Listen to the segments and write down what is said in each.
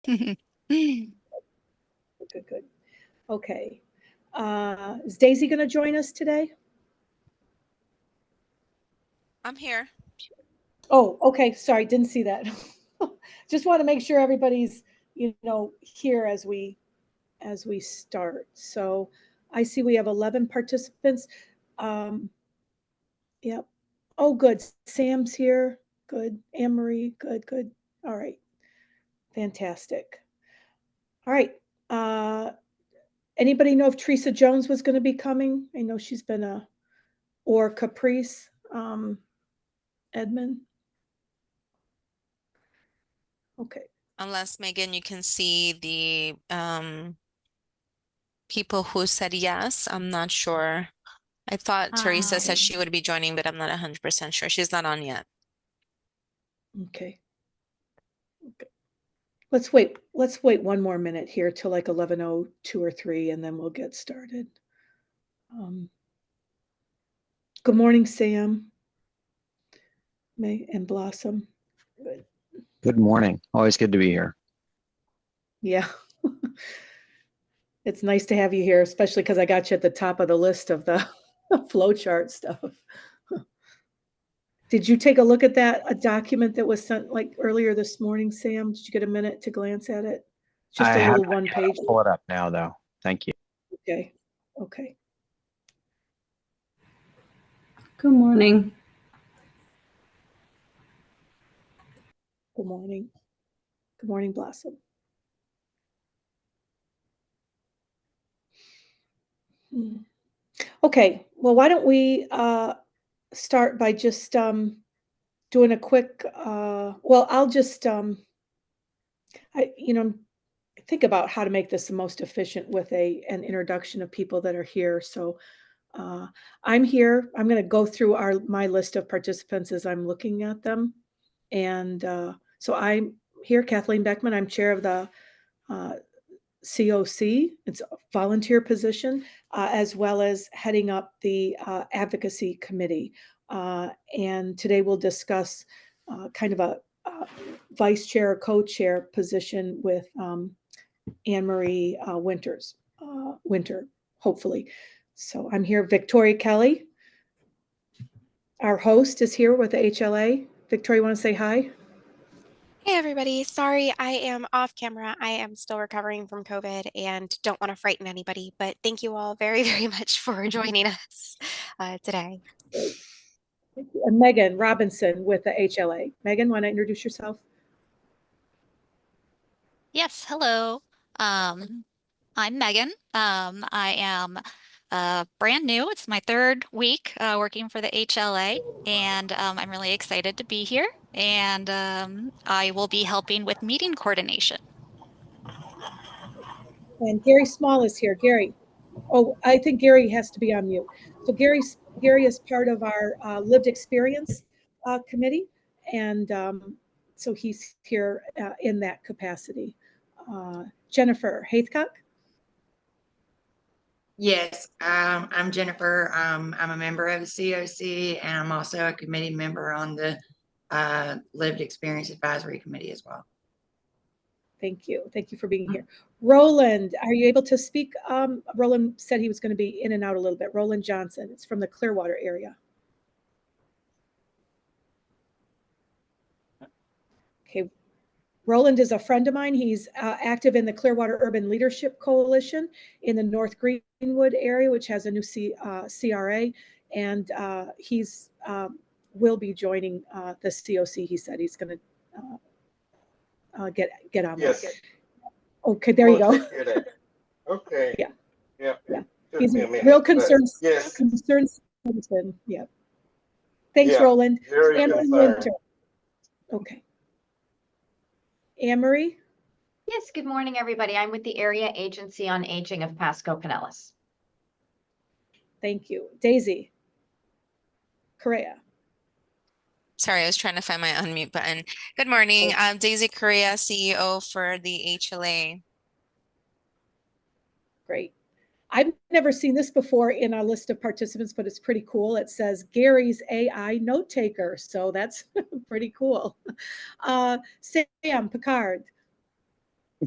Good. Good. Okay. Is Daisy going to join us today? I'm here. Oh, okay. Sorry, didn't see that. Just want to make sure everybody's, here as we start. So I see we have 11 participants. Yep. Oh, good. Sam's here. Good. Anne Marie. Good. All right. Fantastic. All right. Anybody know if Teresa Jones was going to be coming? I know she's been or Caprice, Edmund. Okay. Unless, Megan, you can see the people who said yes. I'm not sure. I thought Teresa said she would be joining, but I'm not 100% sure. She's not on yet. Okay. Let's wait one more minute here till like 11:02 or 3, and then we'll get started. Good morning, Sam. May and Blossom. Good. Good morning. Always good to be here. Yeah. It's nice to have you here, especially because I got you at the top of the list of the flowchart stuff. Did you take a look at a document that was sent like earlier this morning, Sam? Did you get a minute to glance at it? Just a little one page. Pull it up now, though. Thank you. Okay. Good morning. Good morning. Good morning, Blossom. Okay. Well, why don't we start by just doing a quick, I'll just, think about how to make this the most efficient with an introduction of people that are here. So I'm here. I'm going to go through my list of participants as I'm looking at them. And so I'm here, Kathleen Beckman. I'm chair of the CoC. It's a volunteer position, as well as heading up the Advocacy Committee. And today we'll discuss kind of a vice chair or co-chair position with Anne Marie Winter, hopefully. So I'm here. Victoria Kelly, our host, is here with the HLA. Victoria, you want to say hi? Hey, everybody. Sorry, I am off camera. I am still recovering from COVID and don't want to frighten anybody, but thank you all very, very much for joining us today. Thank you. And Megan Robinson with the HLA. Megan, want to introduce yourself? Yes, hello. I'm Megan. I am brand new. It's my third week working for the HLA, and I'm really excited to be here. And I will be helping with meeting coordination. And Gary Small is here. Gary. Oh, I think Gary has to be on mute. So Gary is part of our lived experience committee, and so he's here in that capacity. Jennifer Haithcock. Yes, I'm Jennifer. I'm a member of the CoC, and I'm also a committee member on the Lived Experience Advisory Committee as well. Thank you. Thank you for being here. Roland, are you able to speak? Roland said he was going to be in and out a little bit. Roland Johnson, it's from the Clearwater area. Okay. Roland is a friend of mine. He's active in the Clearwater Urban Leadership Coalition in the North Greenwood area, which has a new CRA, and he's will be joining the CoC. He said he's going to get on. Yes. That. Okay, there you go. Okay. Yeah. He's a real concerned. Yes. Concerned citizen. Yeah. Thanks, Roland. Very concerned. Okay. Anne-Marie? Yes, good morning, everybody. I'm with the Area Agency on Aging of Pasco Pinellas. Thank you. Daisy Correa. Sorry, I was trying to find my unmute button. Good morning. I'm Daisy Correa, CEO for the HLA. Great. I've never seen this before in our list of participants, but it's pretty cool. It says Gary's AI note taker. So that's pretty cool. Sam Picard.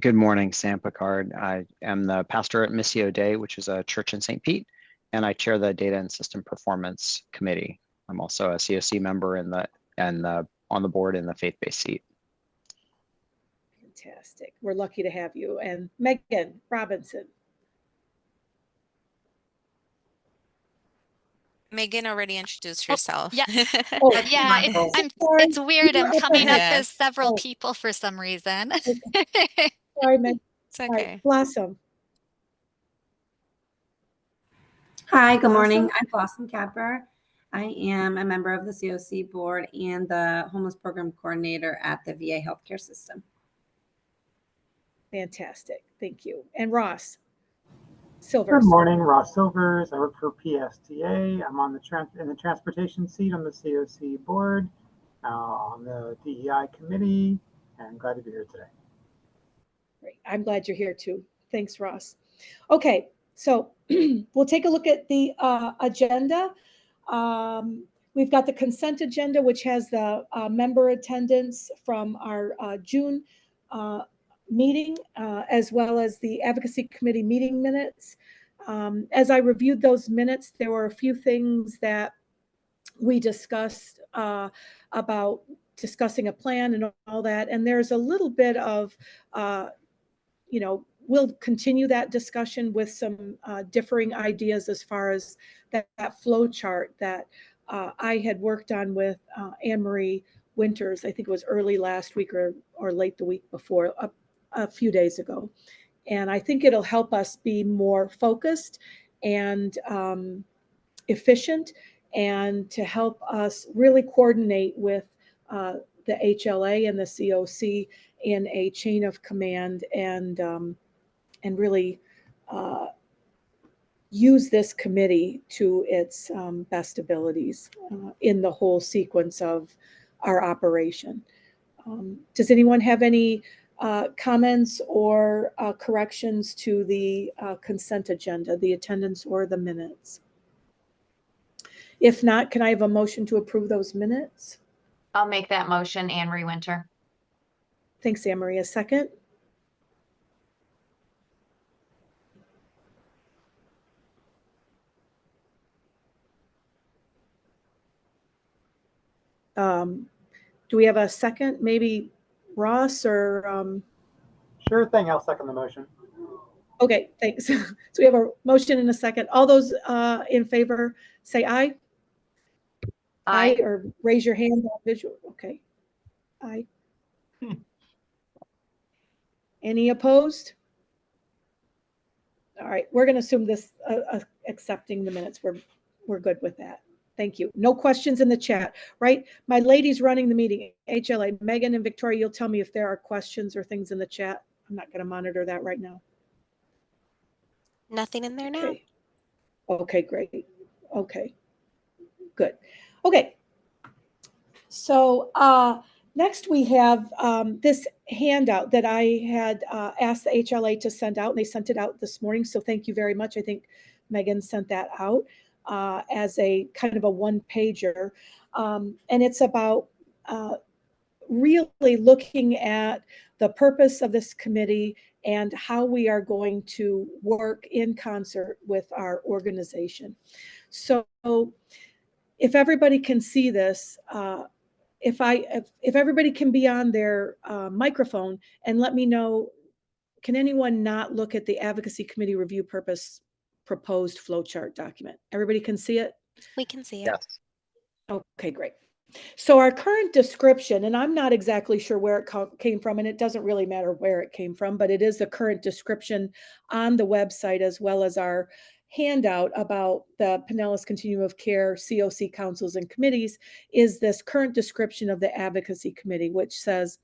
Good morning, Sam Picard. I am the pastor at Missio Dei, which is a church in St. Pete, and I chair the Data and System Performance Committee. I'm also a CoC member on the board in the faith-based seat. Fantastic. We're lucky to have you. And Megan Robinson. Megan already introduced herself. yeah. Oh, Yeah, I'm I'm, sorry. it's weird. I'm You're up coming up ahead. as several Oh. people for some reason. Sorry, Megan. It's All right, okay. Blossom. Hi, good morning. Blossom? I'm Blossom Cadber. I am a member of the CoC board and the homeless program coordinator at the VA healthcare system. Fantastic. Thank you. And Ross Good Silvers. morning, Ross Silvers. I work for PSTA. I'm on in the transportation seat on the CoC board, on the DEI committee, and glad to be here today. Great. I'm glad you're here too. Thanks, Ross. Okay, so we'll take a look at the agenda. We've got the consent agenda, which has the member attendance from our June meeting, as well as the advocacy committee meeting minutes. As I reviewed those minutes, there were a few things that we discussed about discussing a plan and all that. And there's a little bit of, we'll continue that discussion with some differing ideas as far as that flow chart that I had worked on with Anne Marie Winters. I think it was early last week or late the week before, a few days ago. And I think it'll help us be more focused and efficient, and to help us really coordinate with the HLA and the CoC in a chain of command, and really use this committee to its best abilities in the whole sequence of our operation. Does anyone have any comments or corrections to the consent agenda, the attendance or the minutes? If not, can I have a motion to approve those minutes? I'll make that motion, Anne Marie Winter. Thanks, Anne Marie. A second? Do we have a second? Maybe Ross or? Sure thing, I'll second the motion. Okay, thanks. So we have a motion and a second. All those in favor say aye. Aye, or raise your hand on visual. Okay. Aye. Any opposed? All right, we're going to assume this accepting the minutes. We're good with that. Thank you. No questions in the chat, right? My ladies running the meeting, HLA, Megan and Victoria, you'll tell me if there are questions or things in the chat. I'm not going to monitor that right now. Nothing in there now. Okay. Okay, great. Okay, good. Okay. So next we have this handout that I had asked the HLA to send out, and they sent it out this morning. So thank you very much. I think Megan sent that out as a kind of a one-pager. And it's about really looking at the purpose of this committee and how we are going to work in concert with our organization. So if everybody can see this, if everybody can be on their microphone and let me know, can anyone not look at the advocacy committee review purpose proposed flowchart document? Everybody can see it? We can see it. Yes. Okay, great. So our current description, and I'm not exactly sure where it came from, and it doesn't really matter where it came from, but it is the current description on the website, as well as our handout about the Pinellas Continuum of Care, CoC councils and committees, is this current description of the advocacy committee, which says,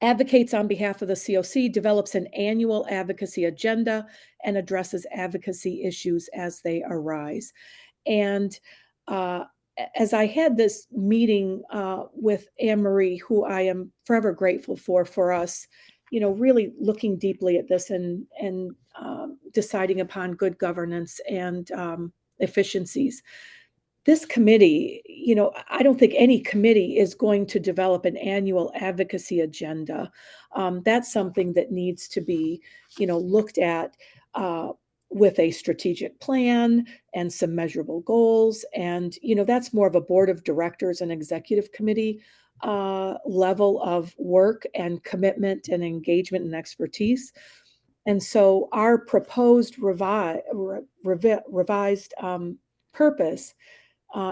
advocates on behalf of the CoC, develops an annual advocacy agenda, and addresses advocacy issues as they arise. And as I had this meeting with Anne Marie, who I am forever grateful for us, really looking deeply at this and deciding upon good governance and efficiencies. this committee, I don't think any committee is going to develop an annual advocacy agenda. That's something that needs to be, looked at with a strategic plan and some measurable goals. And, that's more of a board of directors and executive committee level of work and commitment and engagement and expertise. And so our proposed revised purpose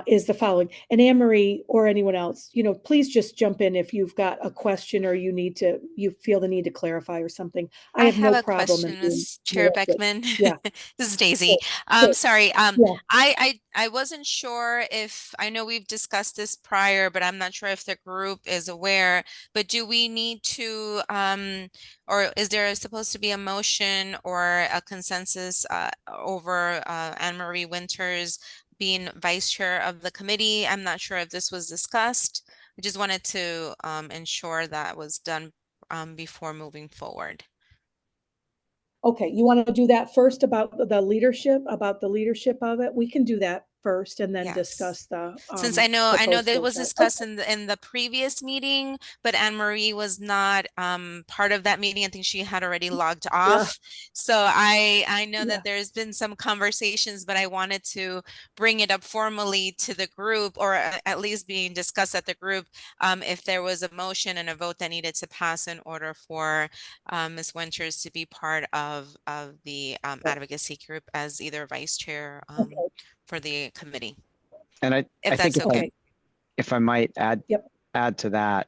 is the following. And Anne Marie or anyone else, please just jump in if you've got a question or you feel the need to clarify or something. I have no a problem in question, being Ms. Chair interrupted. Beckman. Yeah. This is Daisy. Sure. Sorry. Yeah. I wasn't sure if, I know we've discussed this prior, but I'm not sure if the group is aware, but do we need to, or is there supposed to be a motion or a consensus over Anne Marie Winters being vice chair of the committee? I'm not sure if this was discussed. I just wanted to ensure that was done before moving forward. Okay, you want to do that first about the leadership of it? We can do that first and then Yes. discuss the Since I know that proposed was full chart. discussed in the previous meeting, but Anne Marie was not part of that meeting. I think she had already logged off. So I know that there's been some conversations, but I wanted to bring it up formally to the group, or at least being discussed at the group, if there was a motion and a vote that needed to pass in order for Ms. Winters to be part of the advocacy group as either vice chair for the committee. And I If think that's okay. if I might add Yep. add to that,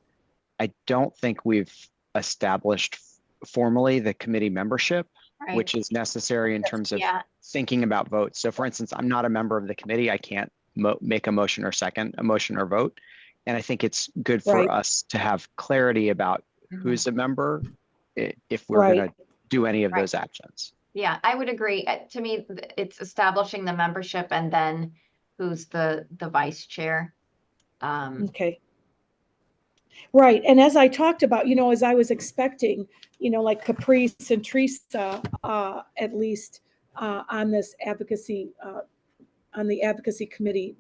I don't think we've established formally the committee membership, Right. which is necessary in terms of Yeah. thinking about votes. So for instance, I'm not a member of the committee. I can't make a motion or second a motion or vote. And I think it's good for Right. us to have clarity about who's a member if we're Right. going to do any of Right. those actions. Yeah, I would agree. To me, it's establishing the membership and then who's the vice chair. Okay. Right. And as I talked about, as I was expecting, like Caprice and Teresa, at least on this advocacy, on the advocacy committee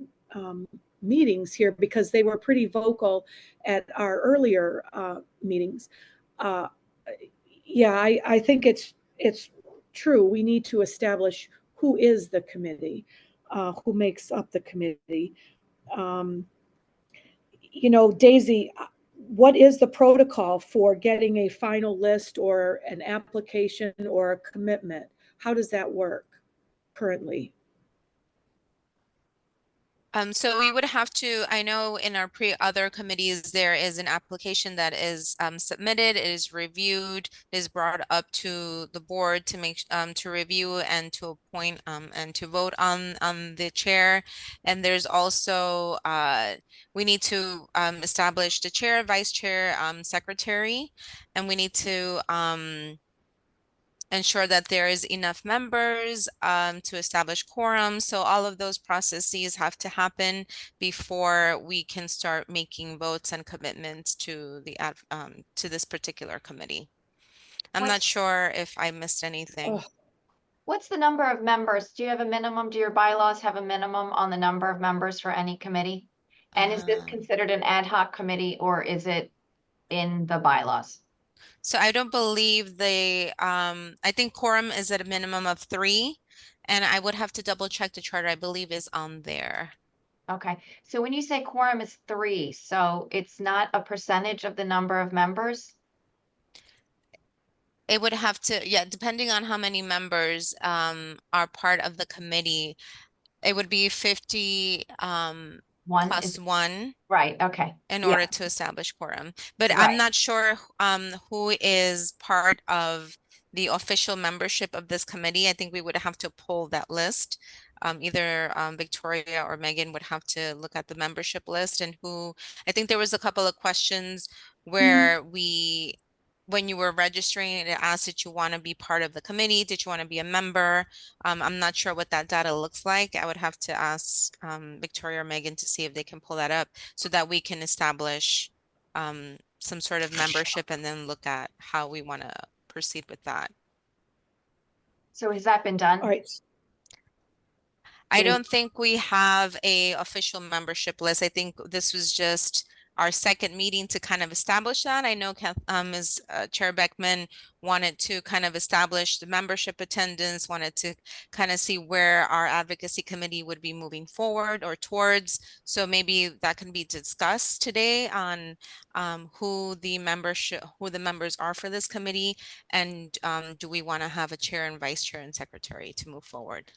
meetings here, because they were pretty vocal at our earlier meetings. Yeah, I think it's true. We need to establish who is the committee, who makes up the committee. Daisy, what is the protocol for getting a final list or an application or a commitment? How does that work currently? So we would have to, I know in our other committees, there is an application that is submitted, it is reviewed, is brought up to the board to make to review and to appoint and to vote on the chair. And there's also we need to establish the chair, vice chair, secretary, and we need to ensure that there is enough members to establish quorum. So all of those processes have to happen before we can start making votes and commitments to the to this particular committee. I'm not sure if I missed anything. What's the number of members? Do you have a minimum? Do your bylaws have a minimum on the number of members for any committee? And is this considered an ad hoc committee or is it in the bylaws? So I don't believe I think quorum is at a minimum of 3, and I would have to double check the charter. I believe is on there. Okay, so when you say quorum is 3, so it's not a percentage of the number of members? It would have to, yeah, depending on how many members are part of the committee, it would be 50 plus 1. Right, okay. In order to establish quorum. But I'm not sure who is part of the official membership of this committee. I think we would have to pull that list. Either Victoria or Megan would have to look at the membership list and I think there was a couple of questions where when you were registering, it asked that you want to be part of the committee. Did you want to be a member? I'm not sure what that data looks like. I would have to ask Victoria or Megan to see if they can pull that up so that we can establish some sort of membership and then look at how we want to proceed with that. So has that been done? All right. I don't think we have a official membership list. I think this was just our second meeting to kind of establish that. I know Ms. Chair Beckman wanted to kind of establish the membership attendance, wanted to kind of see where our advocacy committee would be moving forward or towards. So maybe that can be discussed today on who the members are for this committee, and do we want to have a chair and vice chair and secretary to move forward?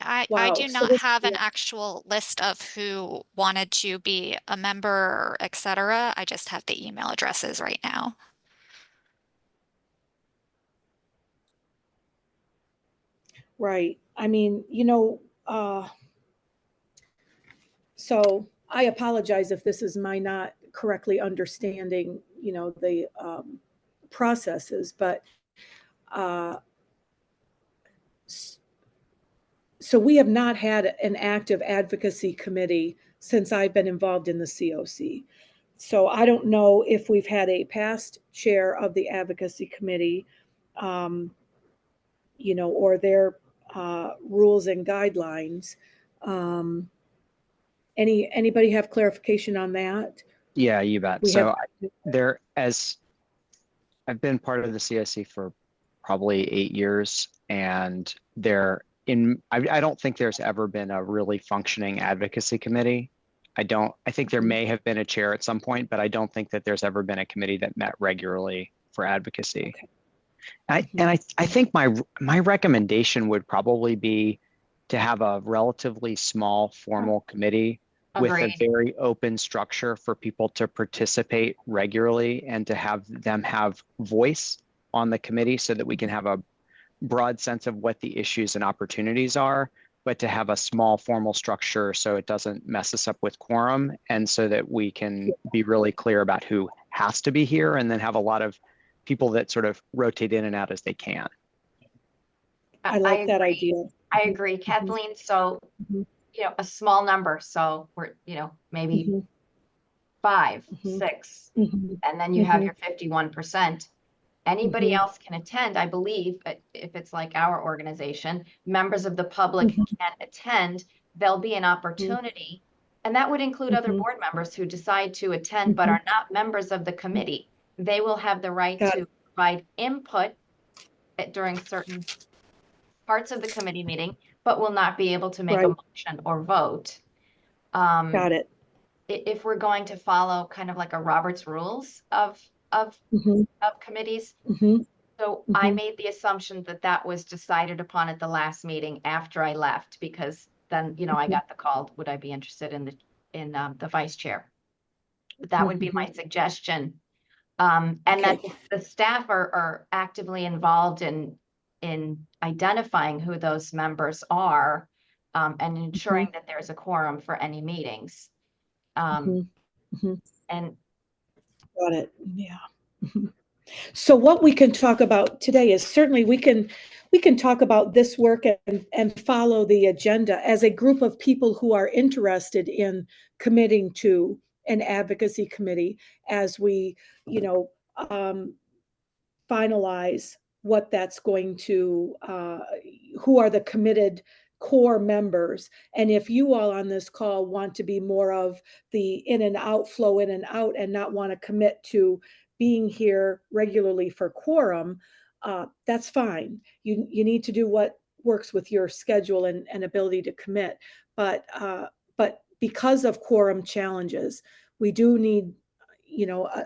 I Wow. do So not this- have an actual list of who wanted to be a member, etc. I just have the email addresses right now. Right. I mean, so I apologize if this is my not correctly understanding, the processes, but so we have not had an active advocacy committee since I've been involved in the CoC. So I don't know if we've had a past chair of the advocacy committee, or their rules and guidelines. Anybody have clarification on that? Yeah, you bet. We So have- I've been part of the CoC for probably 8 years, and I don't think there's ever been a really functioning advocacy committee. I think there may have been a chair at some point, but I don't think that there's ever been a committee that met regularly for advocacy. Okay. I think my recommendation would probably be to have a relatively small formal committee with a Agreed. very open structure for people to participate regularly and to have them have voice on the committee so that we can have a broad sense of what the issues and opportunities are, but to have a small formal structure so it doesn't mess us up with quorum, and so that we can be really clear about who has to be here, and then have a lot of people that sort of rotate in and out as they can. I like that agree. idea. I agree, Kathleen. So, Mhm. a small number. So we're, maybe Mhm. 5, Mhm. 6, Mhm. and then you have Mhm. your 51%. Anybody Mhm. else can attend, I believe, if it's like our organization, members of the public Mhm. can attend, there'll be an opportunity. And that would include other Mhm. board members who decide to attend but are not members of the committee. They will have the right Got to provide input during certain parts of the committee meeting, but will not be able to make a Right. motion or vote. Got it. If we're going to follow kind of like a Robert's rules of Mhm. committees. Mhm. So I Mhm. made the assumption that that was decided upon at the last meeting after I left, because then, I got the call, would I be interested in the vice chair? But that would be my suggestion. And that Okay. the staff are actively involved in identifying who those members are, and ensuring that there's a quorum for any meetings. Mhm. Mhm. And Got it. Yeah. Mhm. So what we can talk about today is certainly we can talk about this work and follow the agenda as a group of people who are interested in committing to an advocacy committee as we, finalize what that's going to, who are the committed core members. And if you all on this call want to be more of the in and out, flow in and out, and not want to commit to being here regularly for quorum, that's fine. You need to do what works with your schedule and ability to commit. But because of quorum challenges, we do need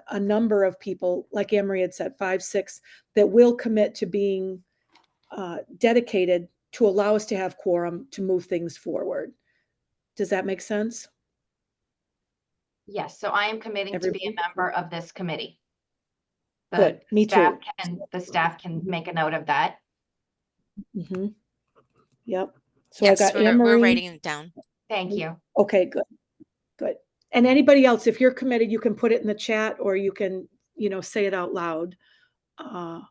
a number of people, like Emery had said, 5, 6, that will commit to being dedicated to allow us to have quorum to move things forward. Does that make sense? yes, so I am committing to be a Everybody? member of this committee. Good. Me too. The staff can make a note of that. Mm-hmm. Yep. So Yes, I got we're Emery. writing it down. Thank you. Okay, good. Good. And anybody else, if you're committed, you can put it in the chat, or you can, say it out loud. So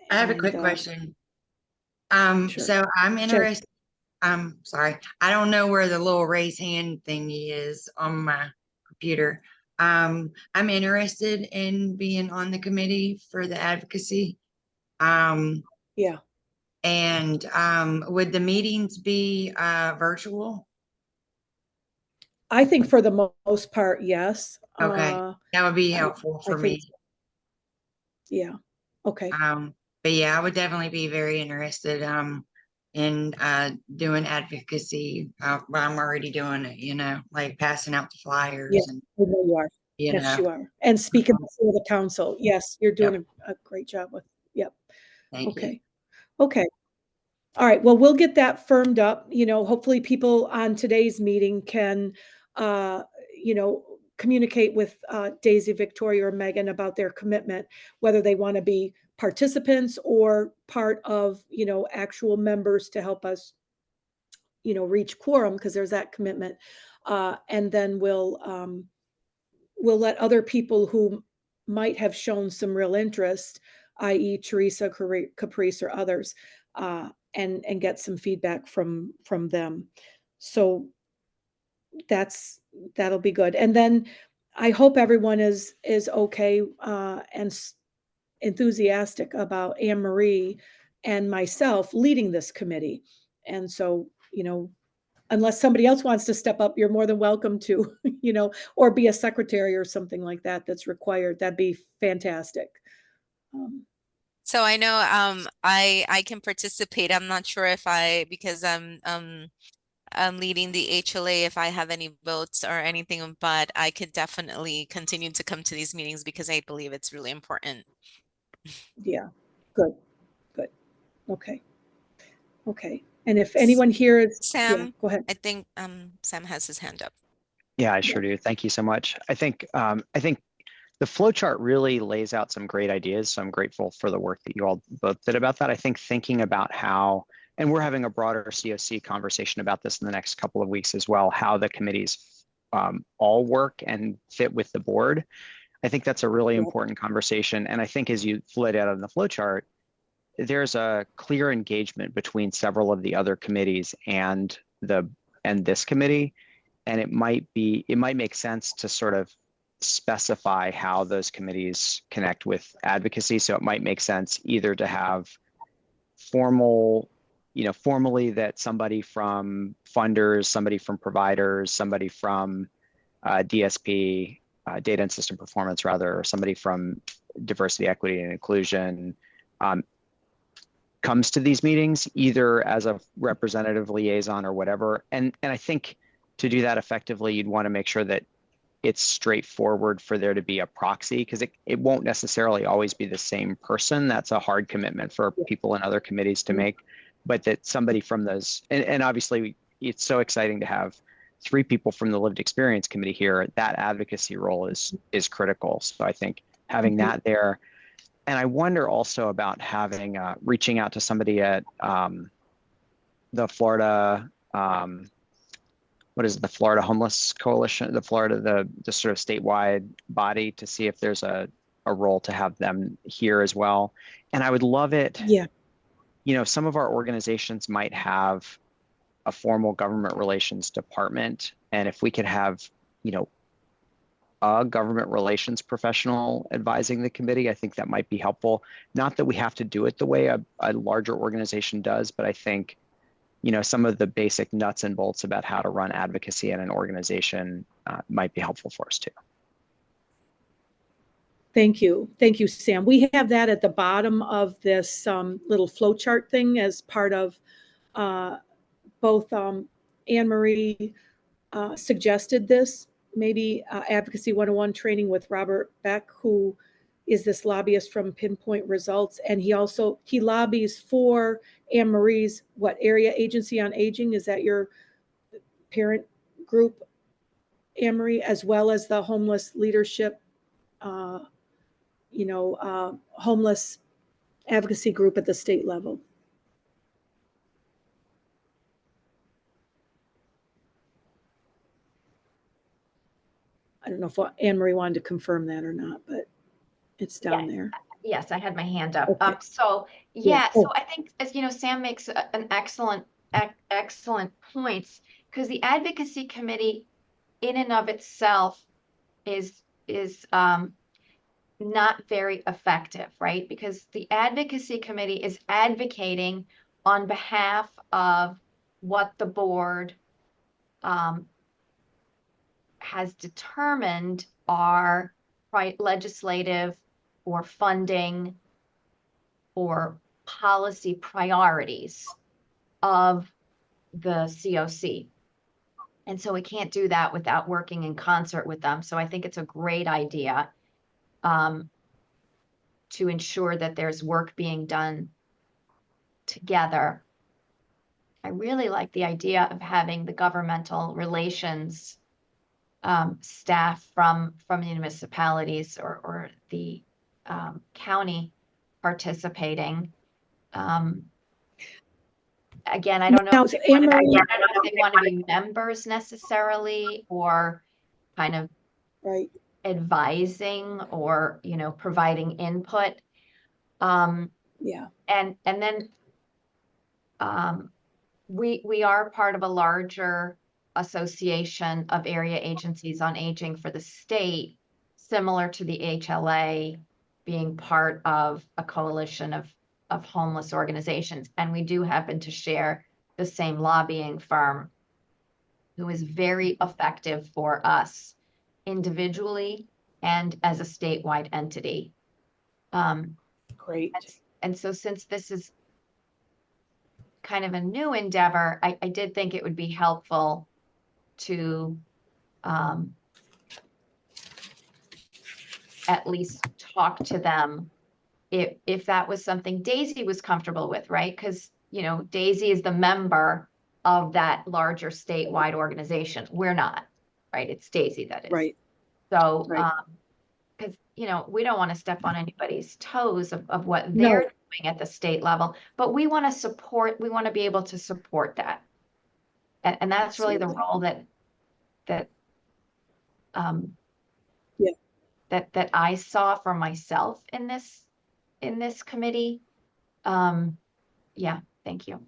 I have a quick And, question. sure. So I'm Sure. interested. Sorry, I don't know where the little raise hand thingy is on my computer. I'm interested in being on the committee for the advocacy. Yeah. And would the meetings be virtual? I think for the most part, yes. Okay, that would be I- helpful I for think me. so. Yeah, okay. But yeah, I would definitely be very interested in doing advocacy. But I'm already doing it, you know, like passing out the flyers Yes, and I know you are. you Yes, know. you are. And speaking before the council, yes, you're doing Yep. a great job with, yep. Thank you. Okay, okay. All right, well, we'll get that firmed up. You know, hopefully people on today's meeting can, uh, you know, communicate with Daisy, Victoria, or Megan about their commitment, whether they want to be participants or part of, you know, actual members to help us, you know, reach quorum, because there's that commitment. And then we'll let other people who might have shown some real interest, i.e. Teresa, Caprice, or others, and get some feedback from them. So that'll be good. And then I hope everyone is okay and enthusiastic about Anne Marie and myself leading this committee. And so, you know, unless somebody else wants to step up, you're more than welcome to, you know, or be a secretary or something like that that's required. That'd be fantastic. So I know I can participate. I'm not sure if because I'm leading the HLA, if I have any votes or anything, but I could definitely continue to come to these meetings because I believe it's really important. Yeah, good, good. Okay. Okay. And if anyone here is, yeah, Sam, go ahead. I think Sam has his hand up. Yeah, I sure do. Thank you so much. I think the flow chart really lays out some great ideas. So I'm grateful for the work that you all both did about that. I think thinking about how, and we're having a broader CoC conversation about this in the next couple of weeks as well, how the committees all work and fit with the board. I think that's a really important conversation. And I think as you laid out on the flow chart, there's a clear engagement between several of the other committees and this committee. And it might make sense to sort of specify how those committees connect with advocacy. So it might make sense either to have formally that somebody from funders, somebody from providers, somebody from DSP, data and system performance rather, or somebody from diversity, equity, and inclusion comes to these meetings either as a representative liaison or whatever. And I think to do that effectively, you'd want to make sure that it's straightforward for there to be a proxy, because it won't necessarily always be the same person. That's a hard commitment for people in other committees to make, but that somebody from those, and obviously it's so exciting to have 3 people from the lived experience committee here. That advocacy role is critical. So I think having that there, and I wonder also about having reaching out to somebody at the Florida, what is it, the Florida Homeless Coalition, the sort of statewide body, to see if there's a role to have them here as well. And I would love it. Yeah. You know, some of our organizations might have a formal government relations department. And if we could have, you know, a government relations professional advising the committee, I think that might be helpful. Not that we have to do it the way a larger organization does, but I think, you know, some of the basic nuts and bolts about how to run advocacy in an organization might be helpful for us too. Thank you. Thank you, Sam. We have that at the bottom of this little flow chart thing as part of both Anne Marie suggested this, maybe Advocacy 101 training with Robert Beck, who is this lobbyist from Pinpoint Results. And he lobbies for Anne Marie's, area agency on aging? Is that your parent group, Anne Marie, as well as the homeless leadership, homeless advocacy group at the state level? I don't know if Anne Marie wanted to confirm that or not, but it's down there. Yes, I had my hand up. Okay. So Yeah. so I think, as you know, Sam makes an excellent points, because the advocacy committee in and of itself is not very effective, right? Because the advocacy committee is advocating on behalf of what the board has determined are legislative or funding or policy priorities of the CoC. And so we can't do that without working in concert with them. So I think it's a great idea to ensure that there's work being done together. I really like the idea of having the governmental relations staff from municipalities or the county participating. Again, I don't know if they want to be members necessarily, or kind of Right. advising or, you know, providing input. Yeah. And then we are part of a larger association of area agencies on aging for the state, similar to the HLA being part of a coalition of homeless organizations. And we do happen to share the same lobbying firm, who is very effective for us individually and as a statewide entity. Great. And so since this is kind of a new endeavor, I did think it would be helpful to at least talk to them if that was something Daisy was comfortable with, right? Because, you know, Daisy is the member of that larger statewide organization. We're not, right? It's Daisy that is. Right. So, Right. because, you know, we don't want to step on anybody's toes of what they're doing at the state level, but we want to support, we want to be able to support that. And that's really the role that I saw for myself in this committee. Yeah, thank you.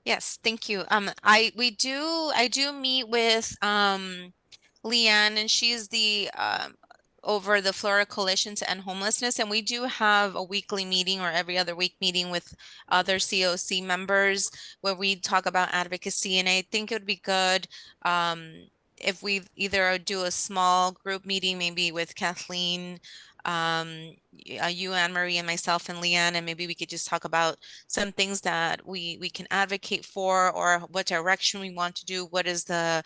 Yes, thank you. I do meet with Leanne, and she's the over the Florida Coalition to End Homelessness, and we do have a weekly meeting or every other week meeting with other CoC members where we talk about advocacy. And I think it would be good if we either do a small group meeting, maybe with Kathleen, you, Anne Marie, and myself and Leanne, and maybe we could just talk about some things that we can advocate for, or what direction we want to do. What is the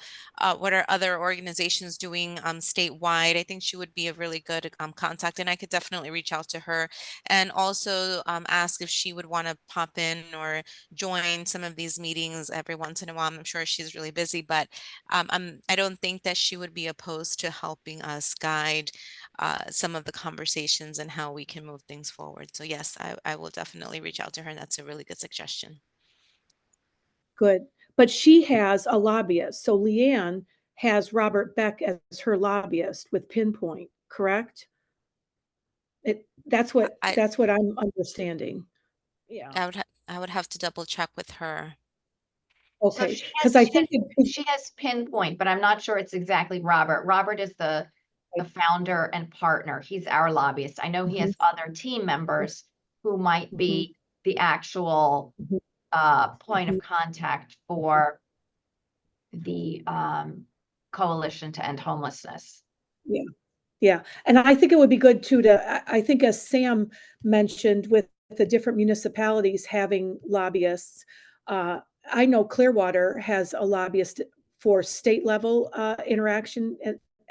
what are other organizations doing statewide? I think she would be a really good contact, and I could definitely reach out to her and also ask if she would want to pop in or join some of these meetings every once in a while. I'm sure she's really busy, but I don't think that she would be opposed to helping us guide some of the conversations and how we can move things forward. So yes, I will definitely reach out to her, and that's a really good suggestion. Good. But she has a lobbyist. So Leanne has Robert Beck as her lobbyist with Pinpoint, correct? That's what I'm understanding. Yeah. I would have to double check with her. Okay. So Because I think she has Pinpoint, but I'm not sure it's exactly Robert. Robert is the founder and partner. He's our lobbyist. I know he has other team members who might be the actual point of contact for the Coalition to End Homelessness. Yeah. Yeah. And I think it would be good too I think, as Sam mentioned, with the different municipalities having lobbyists, I know Clearwater has a lobbyist for state level interaction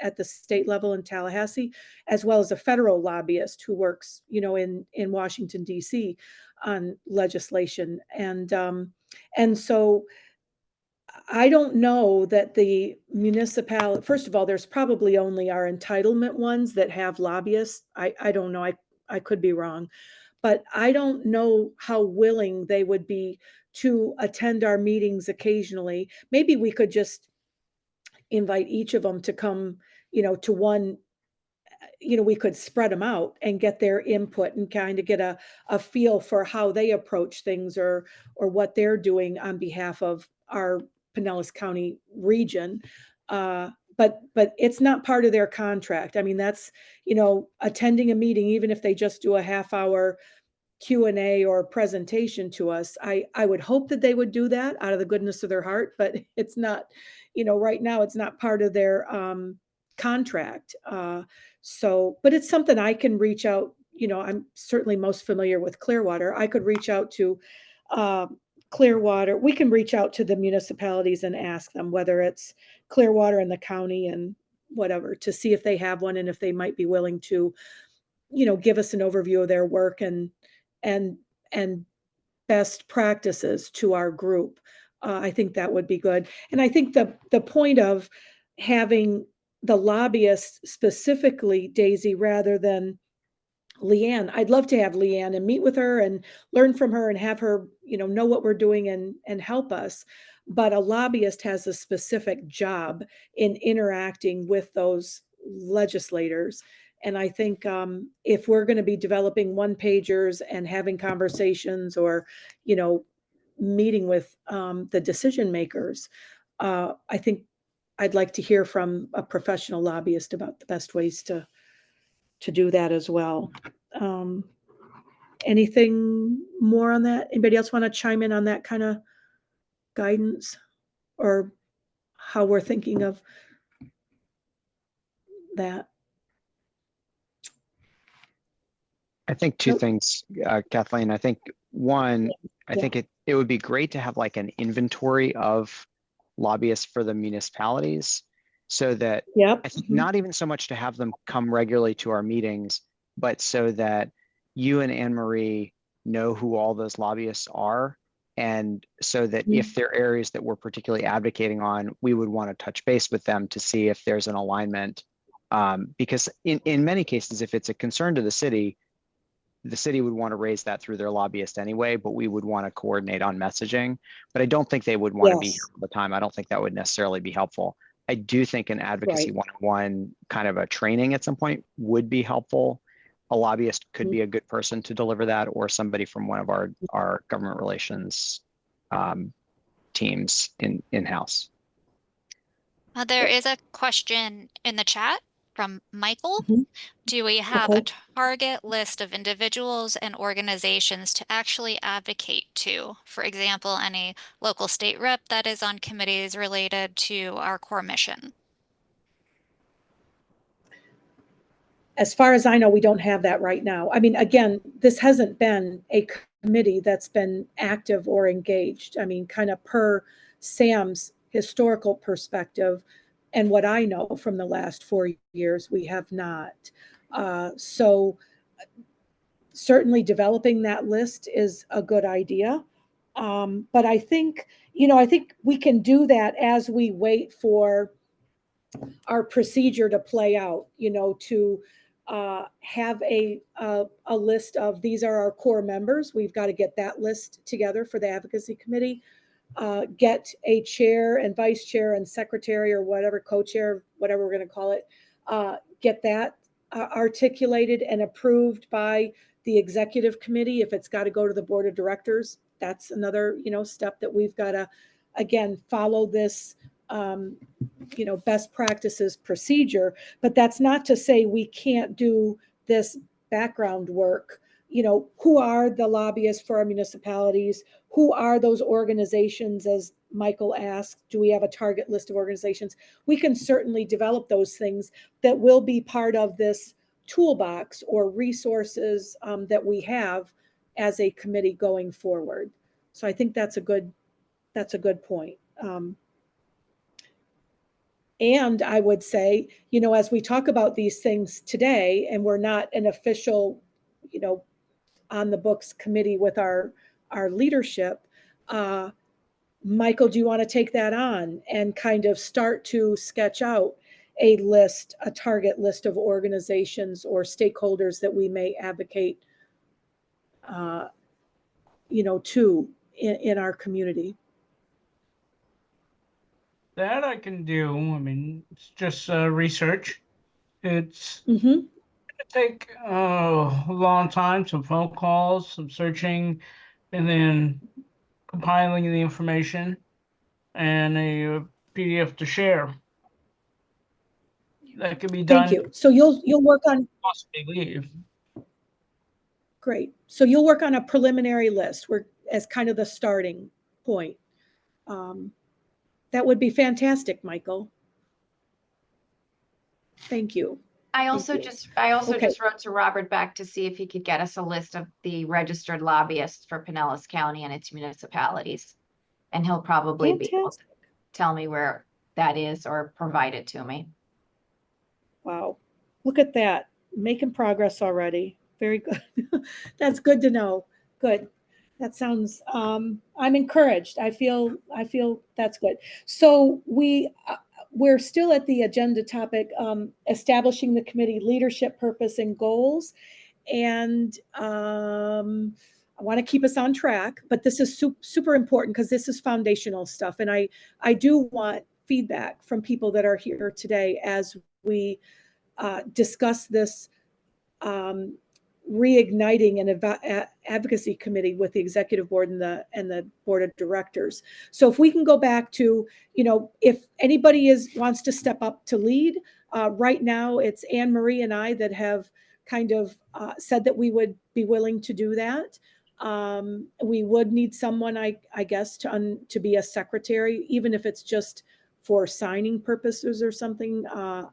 at the state level in Tallahassee, as well as a federal lobbyist who works, you know, in Washington, D.C. on legislation. And so I don't know that the municipality, first of all, there's probably only our entitlement ones that have lobbyists. I don't know. I could be wrong, but I don't know how willing they would be to attend our meetings occasionally. Maybe we could just invite each of them to come, you know, to one, you know, we could spread them out and get their input and kind of get a feel for how they approach things or what they're doing on behalf of our Pinellas County region. But it's not part of their contract. I mean, that's, you know, attending a meeting, even if they just do a half hour Q&A or presentation to us. I would hope that they would do that out of the goodness of their heart, but it's not, right now it's not part of their contract. But it's something I can reach out, I'm certainly most familiar with Clearwater. I could reach out to Clearwater. We can reach out to the municipalities and ask them whether it's Clearwater and the county and whatever, to see if they have one and if they might be willing to, give us an overview of their work and best practices to our group. I think that would be good. And I think the point of having the lobbyists specifically, Daisy, rather than Leanne, I'd love to have Leanne and meet with her and learn from her and have her, know what we're doing and help us. But a lobbyist has a specific job in interacting with those legislators. And I think if we're going to be developing one-pagers and having conversations or, meeting with the decision makers, I think I'd like to hear from a professional lobbyist about the best ways to do that as well. Anything more on that? Anybody else want to chime in on that kind of guidance or how we're thinking of that? I think two things, Kathleen. I think one, I think it would be great to have like an inventory of lobbyists for the municipalities, so that I think not even so much to have them come regularly to our meetings, but so that you and Anne Marie know who all those lobbyists are. And so that if there are areas that we're particularly advocating on, we would want to touch base with them to see if there's an alignment. Because in many cases, if it's a concern to the city would want to raise that through their lobbyist anyway, but we would want to coordinate on messaging. But I don't think they would want to be here all the time. I don't think that would necessarily be helpful. I do think an advocacy one-on-one kind of a training at some point would be helpful. A lobbyist could be a good person to deliver that, or somebody from one of our government relations teams in-house. There is a question in the chat from Michael. Do we have a target list of individuals and organizations to actually advocate to? For example, any local state rep that is on committees related to our core mission? As far as I know, we don't have that right now. I mean, again, this hasn't been a committee that's been active or engaged. I mean, kind of per Sam's historical perspective and what I know from the last 4 years, we have not. So certainly developing that list is a good idea. But I think, I think we can do that as we wait for our procedure to play out, to have a list of these are our core members. We've got to get that list together for the advocacy committee. Get a chair and vice chair and secretary or whatever, co-chair, whatever we're going to call it, get that articulated and approved by the executive committee. If it's got to go to the board of directors, that's another, step that we've got to, again, follow this, best practices procedure. But that's not to say we can't do this background work. Who are the lobbyists for our municipalities? Who are those organizations, as Michael asked? Do we have a target list of organizations? We can certainly develop those things that will be part of this toolbox or resources that we have as a committee going forward. So I think that's a good point. And I would say, as we talk about these things today, and we're not an official, on the books committee with our leadership, Michael, do you want to take that on and kind of start to sketch out a target list of organizations or stakeholders that we may advocate, to in our community? That I can do. I mean, it's just research. It's Mm-hmm. take a long time, some phone calls, some searching, and then compiling the information and a PDF to share. That can be done. Thank you. So you'll work on. Possibly leave. Great. So you'll work on a preliminary list where as kind of the starting point. That would be fantastic, Michael. Thank you. I Thank also you. just Okay. wrote to Robert back to see if he could get us a list of the registered lobbyists for Pinellas County and its municipalities. And he'll probably be able to Fantastic. tell me where that is or provide it to me. Wow. Look at that. Making progress already. Very good. That's good to know. Good. That sounds, I'm encouraged. I feel that's good. So we're still at the agenda topic, establishing the committee leadership, purpose, and goals. And I want to keep us on track, but this is super important because this is foundational stuff. And I do want feedback from people that are here today as we discuss this reigniting an advocacy committee with the executive board and the board of directors. So if we can go back to, if anybody wants to step up to lead, right now it's Anne Marie and I that have kind of said that we would be willing to do that. We would need someone, I guess, to be a secretary, even if it's just for signing purposes or something.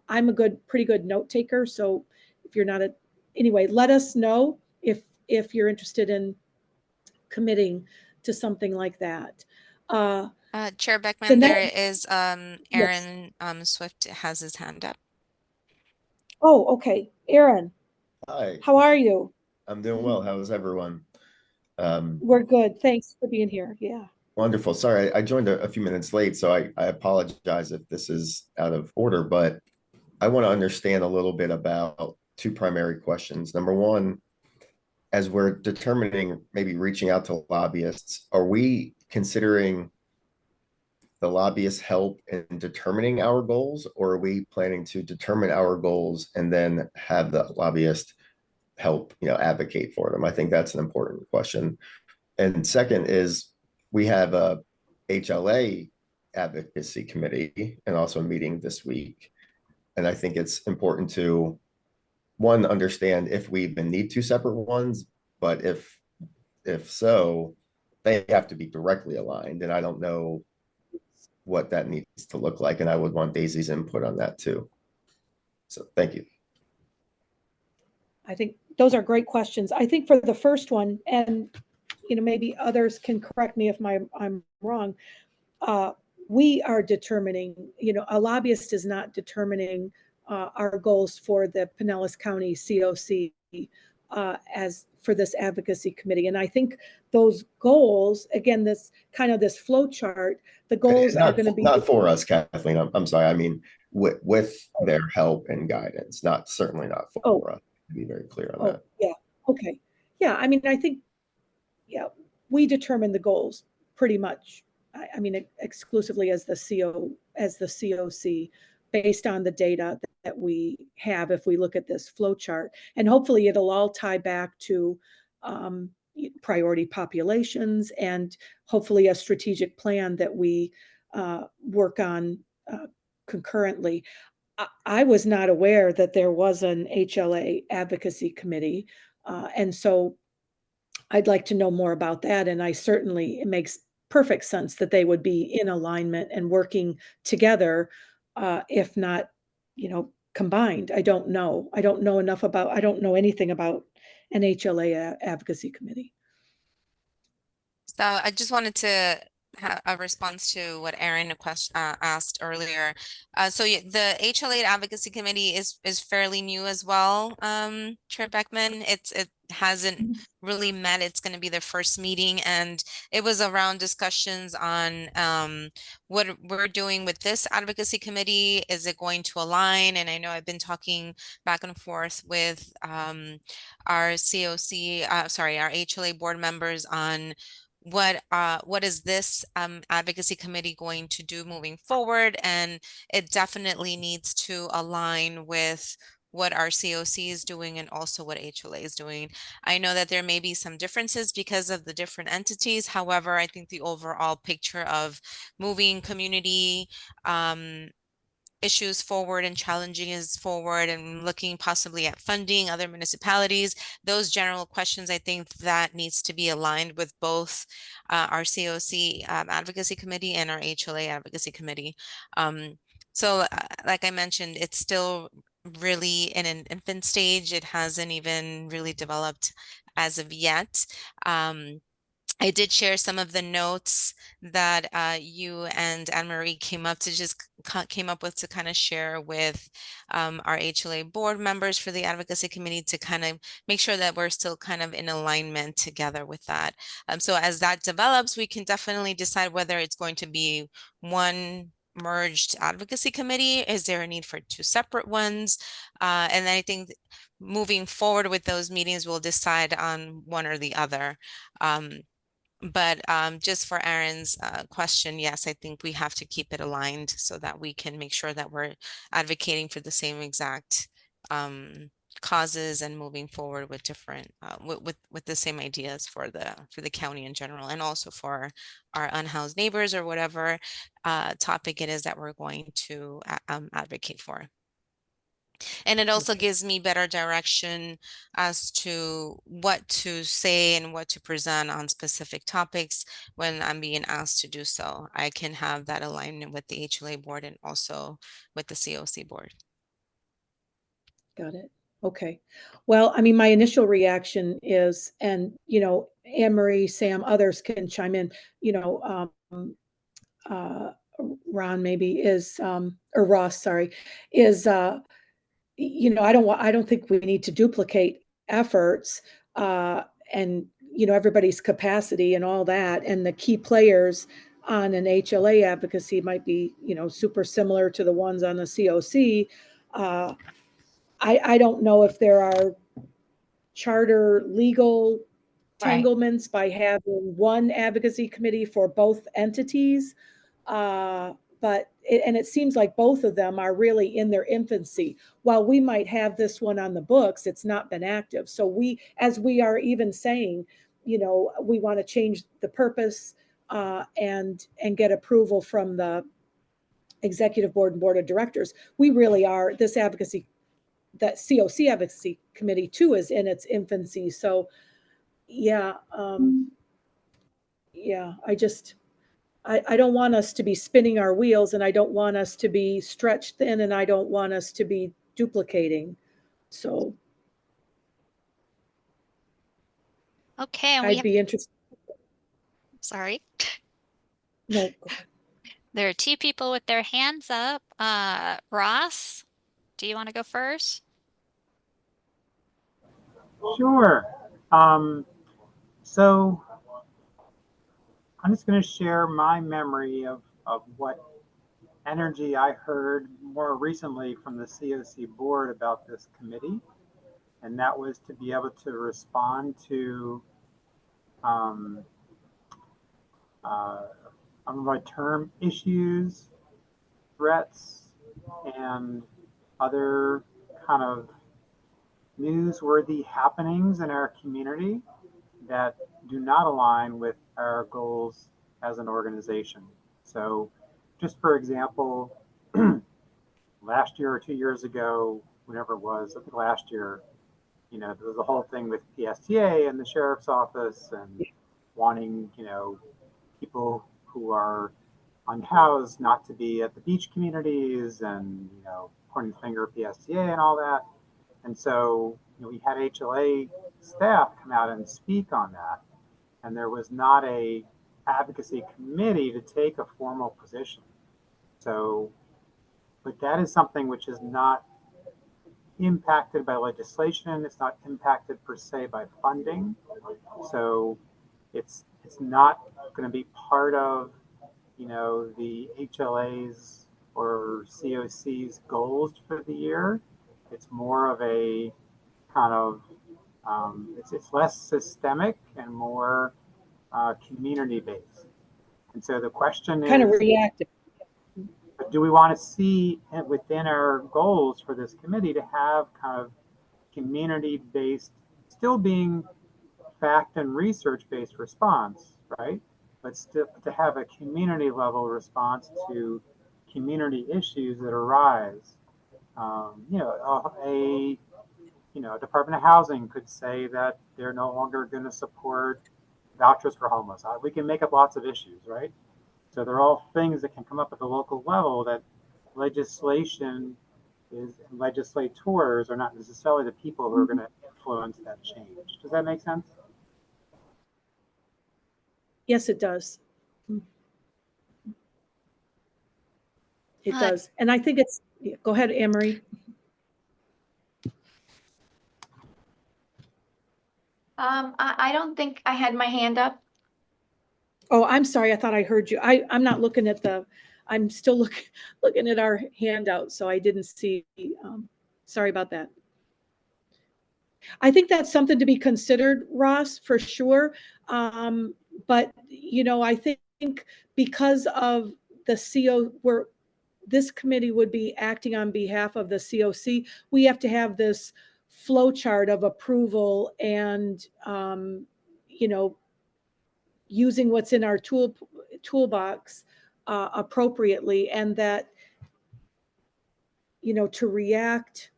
I'm pretty good note taker. So if you're not anyway, let us know if you're interested in committing to something like that. Chair Beckman, there is Yes. Aaron Swift has his hand up. Oh, okay. Aaron. Hi. How are you? I'm doing well. How is everyone? We're good. Thanks for being here. Yeah. Wonderful. Sorry, I joined a few minutes late, so I apologize if this is out of order, but I want to understand a little bit about two primary questions. Number one, as we're determining maybe reaching out to lobbyists, are we considering the lobbyists' help in determining our goals, or are we planning to determine our goals and then have the lobbyist help, advocate for them? I think that's an important question. And second is, we have a HLA advocacy committee and also a meeting this week. And I think it's important to, one, understand if we even need two separate ones, but if so, they have to be directly aligned. And I don't know what that needs to look like. And I would want Daisy's input on that too. So thank you. I think those are great questions. I think for the first one, and maybe others can correct me if I'm wrong. We are determining, a lobbyist is not determining our goals for the Pinellas County CoC as for this advocacy committee. And I think those goals, again, this flow chart, the goals are going to be not for us, Kathleen. I'm sorry. I mean, with their help and guidance, certainly not for us. To be very clear on that. Yeah. Okay. Yeah. I mean, I think, we determine the goals pretty much. I mean, exclusively as the CoC, based on the data that we have. If we look at this flow chart, and hopefully it'll all tie back to priority populations and hopefully a strategic plan that we work on concurrently. I was not aware that there was an HLA advocacy committee, and so I'd like to know more about that. And it makes perfect sense that they would be in alignment and working together, if not, combined. I don't know. I don't know anything about an HLA advocacy committee. So I just wanted to have a response to what Aaron asked earlier. So the HLA Advocacy Committee is fairly new as well, Chair Beckman. It hasn't really met. It's going to be their first meeting, and it was around discussions on what we're doing with this advocacy committee. Is it going to align? And I know I've been talking back and forth with our CoC, our HLA board members on what is this advocacy committee going to do moving forward, and it definitely needs to align with what our CoC is doing and also what HLA is doing. I know that there may be some differences because of the different entities. However, I think the overall picture of moving community issues forward and challenging is forward and looking possibly at funding other municipalities. Those general questions, I think that needs to be aligned with both our CoC Advocacy Committee and our HLA Advocacy Committee. So like I mentioned, it's still really in an infant stage. It hasn't even really developed as of yet. I did share some of the notes that you and Anne-Marie came up with to kind of share with our HLA board members for the advocacy committee to kind of make sure that we're still kind of in alignment together with that. So as that develops, we can definitely decide whether it's going to be one merged advocacy committee. Is there a need for two separate ones? And then I think moving forward with those meetings, we'll decide on one or the other. But just for Aaron's question, yes, I think we have to keep it aligned so that we can make sure that we're advocating for the same exact causes and moving forward with different with the same ideas for the county in general, and also for our unhoused neighbors or whatever topic it is that we're going to advocate for. And it also gives me better direction as to what to say and what to present on specific topics when I'm being asked to do so. I can have that alignment with the HLA board and also with the CoC board. Got it. Okay. Well, I mean, my initial reaction is, and, you know, Anne Marie, Sam, others can chime in, you know, Ron maybe is, or Ross, sorry, is, you know, I don't think we need to duplicate efforts, and, you know, everybody's capacity and all that. And the key players on an HLA advocacy might be, you know, super similar to the ones on the CoC. I don't know if there are charter legal entanglements by having one advocacy committee for both entities. But it seems like both of them are really in their infancy. While we might have this one on the books, it's not been active. So as we are even saying, you know, we want to change the purpose and get approval from the executive board and board of directors. We really are, this advocacy, that CoC advocacy committee too is in its infancy. So yeah, yeah, I don't want us to be spinning our wheels, and I don't want us to be stretched thin, and I don't want us to be duplicating. So Okay, and I'd be interested. Sorry. No, go ahead. There are two people with their hands up. Ross, do you want to go first? Sure. So I'm just going to share my memory of what energy I heard more recently from the CoC board about this committee. And that was to be able to respond to I'm going to term issues, threats, and other kind of newsworthy happenings in our community that do not align with our goals as an organization. So just for example, last year or 2 years ago, whenever it was, I think last year, you know, there was a whole thing with PSTA and the sheriff's office and wanting, you know, people who are unhoused not to be at the beach communities and, you know, pointing the finger at PSTA and all that. And so, you know, we had HLA staff come out and speak on that. And there was not a advocacy committee to take a formal position. So, but that is something which is not impacted by legislation. It's not impacted per se by funding. So it's not going to be part of, you know, the HLA's or CoC's goals for the year. It's more of a kind of it's less systemic and more community based. And so the question is Kind of reactive. do we want to see within our goals for this committee to have kind of community based, still being fact and research based response, right? But still to have a community level response to community issues that arise. A Department of Housing could say that they're no longer going to support vouchers for homeless. We can make up lots of issues, right? So they're all things that can come up at the local level that legislators are not necessarily the people who are going to influence that change. Does that make sense? Yes, it does. It does. And I think it's, go ahead, Anne-Marie. I don't think I had my hand up. Oh, I'm sorry. I thought I heard you. I'm not looking at I'm still looking at our handout, so I didn't see. Sorry about that. I think that's something to be considered, Ross, for sure. But, I think because of the this committee would be acting on behalf of the CoC, we have to have this flow chart of approval and, using what's in our toolbox appropriately, and that, to react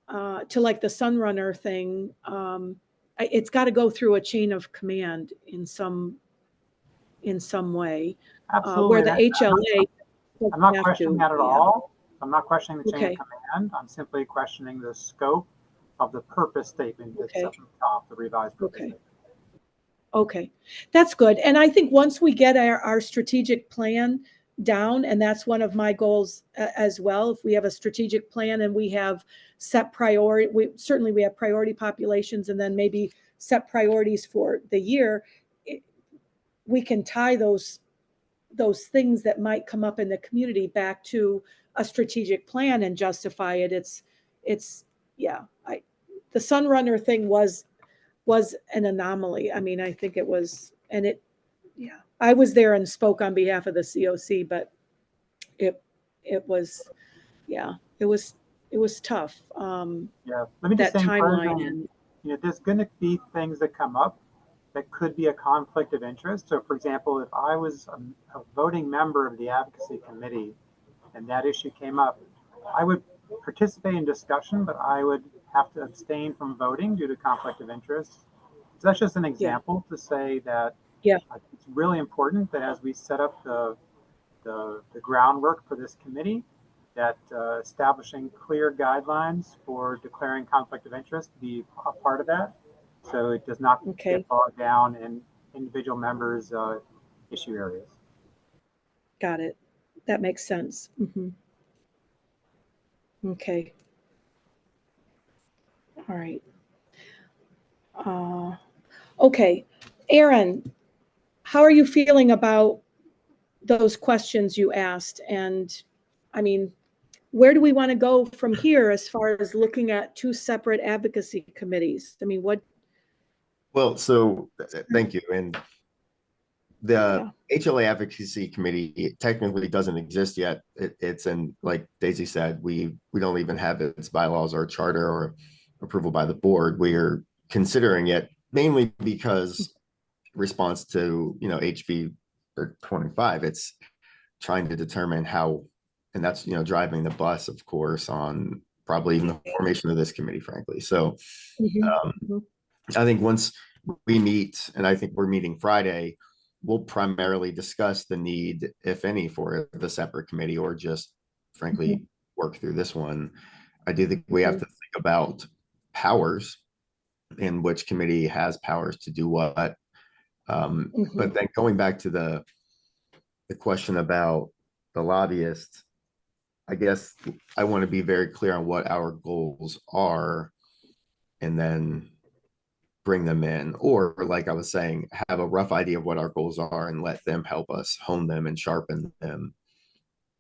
to like the Sunrunner thing, it's got to go through a chain of command in some way. Absolutely. Where the HLA, I'm not questioning that at all. I'm not questioning the chain Okay. of command. I'm simply questioning the scope of the purpose statement that's Okay. up on top, the revised purpose Okay. statement. Okay, that's good. And I think once we get our strategic plan down, and that's one of my goals as well, if we have a strategic plan and we have set priority, we have priority populations, and then maybe set priorities for the year, we can tie those things that might come up in the community back to a strategic plan and justify it. The Sunrunner thing was an anomaly. I mean, I think it was, I was there and spoke on behalf of the CoC, but it was tough. Let me just That say, timeline and there's going to be things that come up that could be a conflict of interest. So, for example, if I was a voting member of the advocacy committee and that issue came up, I would participate in discussion, but I would have to abstain from voting due to conflict of interest. So that's just an example to say that it's really important that as we set up the groundwork for this committee, that establishing clear guidelines for declaring conflict of interest be a part of that, so it does not get bogged down in individual members' issue areas. Got it. That makes sense. Okay. All right. Okay. Aaron, how are you feeling about those questions you asked? And I mean, where do we want to go from here as far as looking at two separate advocacy committees? I mean, what? Well, so thank you. And the HLA Advocacy Committee technically doesn't exist yet. It's in, like Daisy said, we don't even have its bylaws or charter or approval by the board. We are considering it mainly because response to HB 25. It's trying to determine how, and that's driving the bus, of course, on probably even the formation of this committee, frankly. So I think once we meet, and I think we're meeting Friday, we'll primarily discuss the need, if any, for the separate committee, or just frankly work through this one. I do think we have to think about powers, in which committee has powers to do what. But then going back to the question about the lobbyists, I guess I want to be very clear on what our goals are, and then bring them in, or like I was saying, have a rough idea of what our goals are and let them help us hone them and sharpen them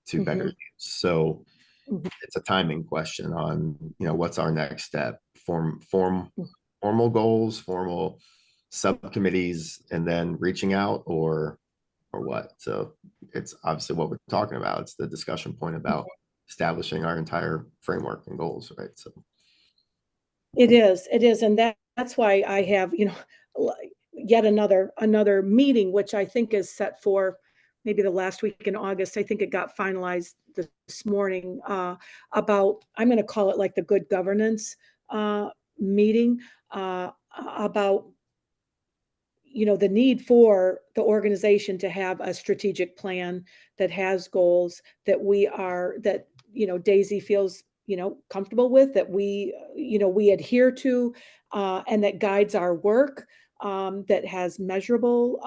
to better use. So it's a timing question on, what's our next step, formal goals, formal subcommittees, and then reaching out, or what. So it's obviously what we're talking about. It's the discussion point about establishing our entire framework and goals, right? So it is, and that's why I have, yet another meeting, which I think is set for maybe the last week in August. I think it got finalized this morning, about, I'm going to call it like the good governance meeting, about the need for the organization to have a strategic plan that has goals that Daisy feels comfortable with, that we adhere to, and that guides our work, that has measurable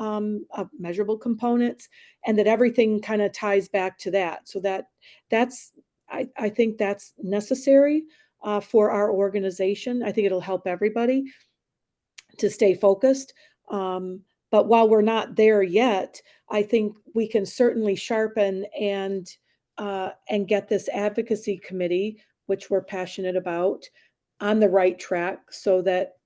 components, and that everything kind of ties back to that. So I think that's necessary for our organization. I think it'll help everybody to stay focused. But while we're not there yet, I think we can certainly sharpen and get this advocacy committee, which we're passionate about, on the right track, so that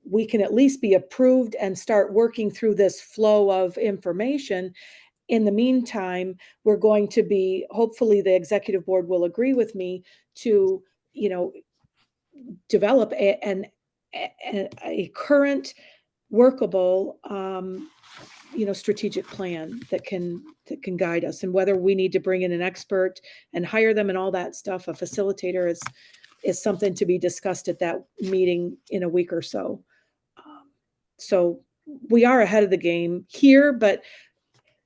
we can at least be approved and start working through this flow of information. In the meantime, we're going to be, hopefully the executive board will agree with me, to develop a current workable strategic plan that can guide us. And whether we need to bring in an expert and hire them and all that stuff, a facilitator, is something to be discussed at that meeting in a week or so. So we are ahead of the game here, but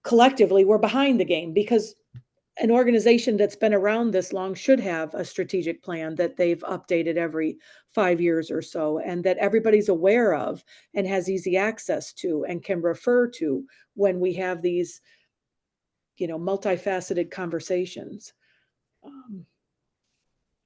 collectively we're behind the game, because an organization that's been around this long should have a strategic plan that they've updated every 5 years or so, and that everybody's aware of and has easy access to and can refer to when we have these multifaceted conversations.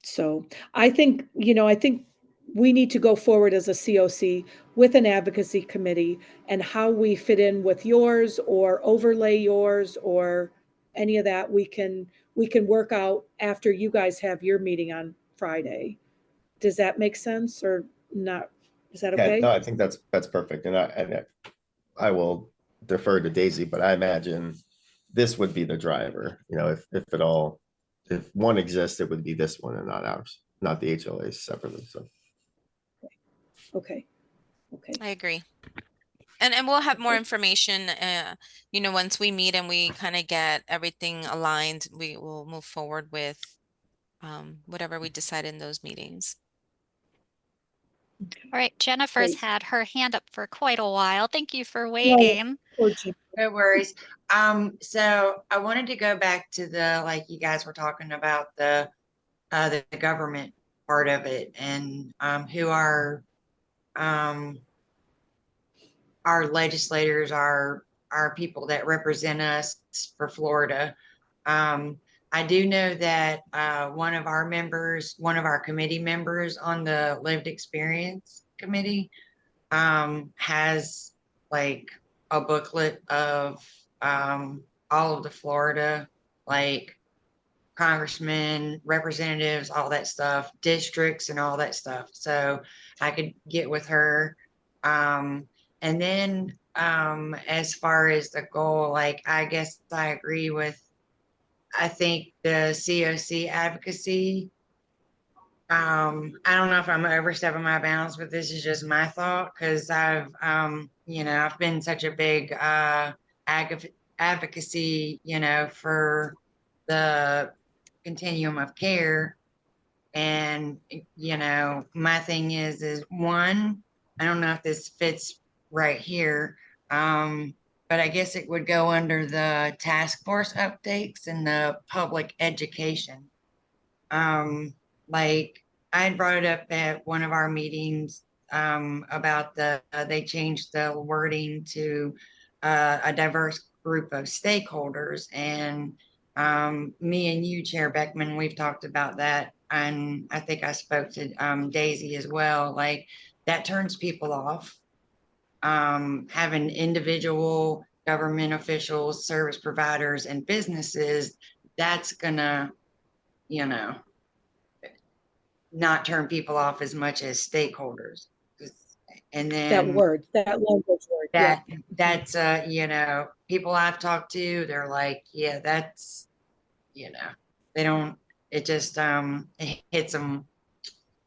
So I think we need to go forward as a CoC with an advocacy committee, and how we fit in with yours or overlay yours or any of that, we can work out after you guys have your meeting on Friday. Does that make sense or not? Is that okay? Yeah, no, I think that's perfect. And I will defer to Daisy, but I imagine this would be the driver. If one exists, it would be this one and not ours, not the HLAs separately. So Okay. I agree. And we'll have more information, once we meet and we kind of get everything aligned, we will move forward with whatever we decide in those meetings. All right, Jennifer's Great. had her hand up for quite a while. Thank you for waiting. No worries. So I wanted to go back to like you guys were talking about the government part of it, and who our legislators are people that represent us for Florida. I do know that one of our committee members on the Lived Experience Committee has like a booklet of all of the Florida, like congressmen, representatives, all that stuff, districts and all that stuff. So I could get with her. And then as far as the goal, like, I guess I agree with, I think the CoC advocacy, I don't know if I'm overstepping my bounds, but this is just my thought, because I've been such a big advocacy, for the continuum of care. And, my thing is one, I don't know if this fits right here, but I guess it would go under the task force updates and the public education. Like I had brought it up at one of our meetings about they changed the wording to a diverse group of stakeholders. And me and you, Chair Beckman, we've talked about that. And I think I spoke to Daisy as well. Like, that turns people off. Having individual government officials, service providers, and businesses, that's gonna, not turn people off as much as stakeholders. And then that language word, that's people I've talked to, they're like, yeah, that's, they don't, it just it hits them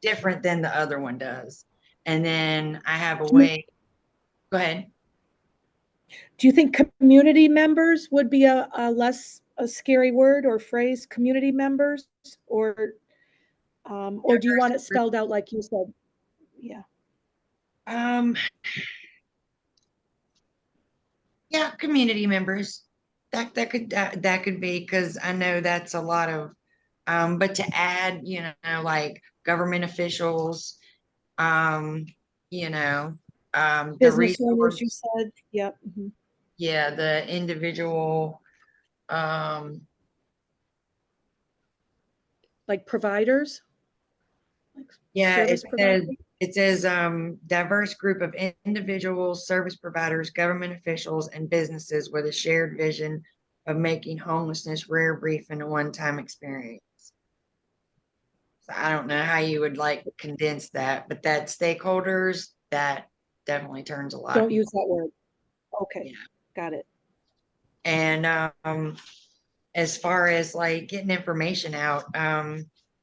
different than the other one does. And then I have a way. Go ahead. Do you think community members would be a less a scary word or phrase, community members, or do you want it spelled out like you said? Yeah. Yeah, community members. That could be, because I know that's a lot of, but to add, like government officials, you know, the Business owners, you resource, said. Yep. Mhm. yeah, the individual, Like providers, like yeah, service providers. it says diverse group of individuals, service providers, government officials, and businesses with a shared vision of making homelessness rare, brief, and a one-time experience. So I don't know how you would like condense that, but that stakeholders, that definitely turns a lot of Don't use people. that word. Okay. Yeah. Got it. And as far as like getting information out,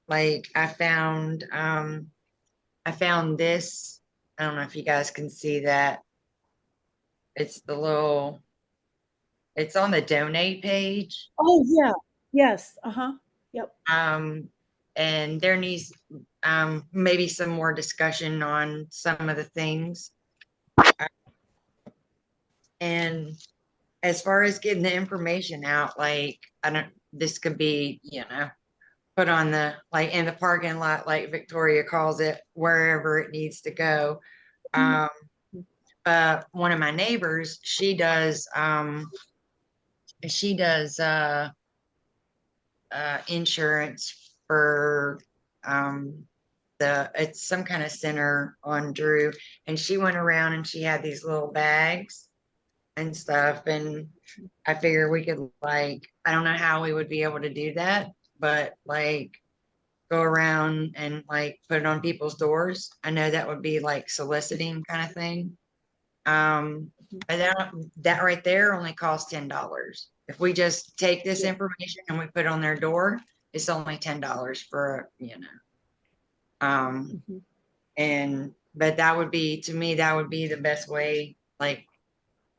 like I found this. I don't know if you guys can see that. It's it's on the donate page. Oh yeah. Yes. Uh-huh. Yep. And there needs maybe some more discussion on some of the things. And as far as getting the information out, like this could be, put on the, like in the parking lot, like Victoria calls it, wherever it needs to go. But one of my neighbors, she does insurance for it's some kind of center on Drew, and she went around and she had these little bags and stuff, and I figure we could, like, I don't know how we would be able to do that, but like go around and like put it on people's doors. I know that would be like soliciting kind of thing. But that right there only costs $10. If we just take this information and we put it on their door, it's only $10 for, and but that would be, to me, that would be the best way, like,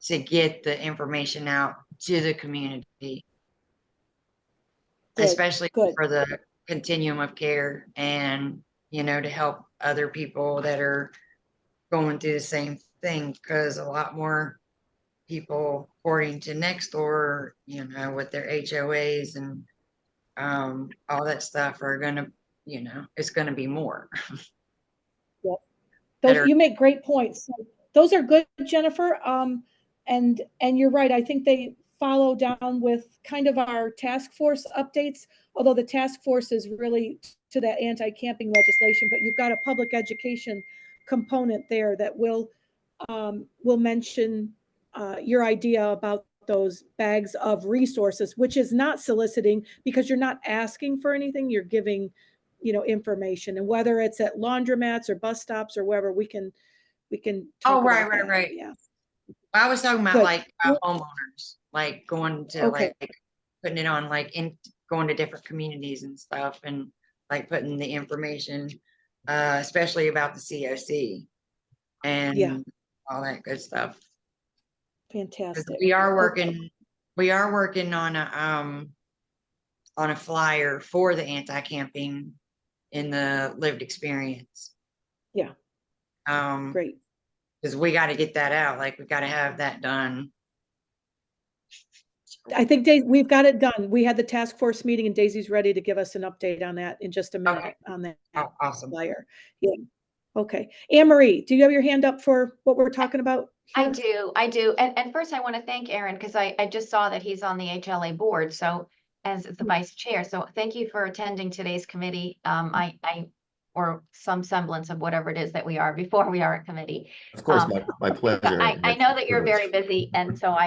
to get the information out to the community, especially for the continuum of care, and to help other people that are going through the same thing, because a lot more people, according to Nextdoor, with their HOAs and all that stuff, are gonna, it's gonna be more. Yep. Those, you make great points. So those are good, Jennifer. And you're right. I think they follow down with kind of our task force updates, although the task force is really to that anti-camping legislation, but you've got a public education component there that will mention your idea about those bags of resources, which is not soliciting, because you're not asking for anything, you're giving, information. And whether it's at laundromats or bus stops or wherever, we can talk about that. Right. Yeah. I was talking about like homeowners, like going to like putting it on, like going to different communities and stuff, and like putting the information, especially about the CoC and all that good stuff. Fantastic. We are working on a flyer for the anti-camping in the lived experience. Yeah. Great. Because we got to get that out. Like, we got to have that done. I think we've got it done. We had the task force meeting, and Daisy's ready to give us an update on that in just a minute. On that awesome flyer. Yeah. Okay. Anne-Marie, do you have your hand up for what we're talking about here? I do. And first I want to thank Aaron, because I just saw that he's on the HLA board, so as the vice chair. So thank you for attending today's committee. Or some semblance of whatever it is that we are before we are a committee. Of course, my pleasure. I know that you're very busy, and so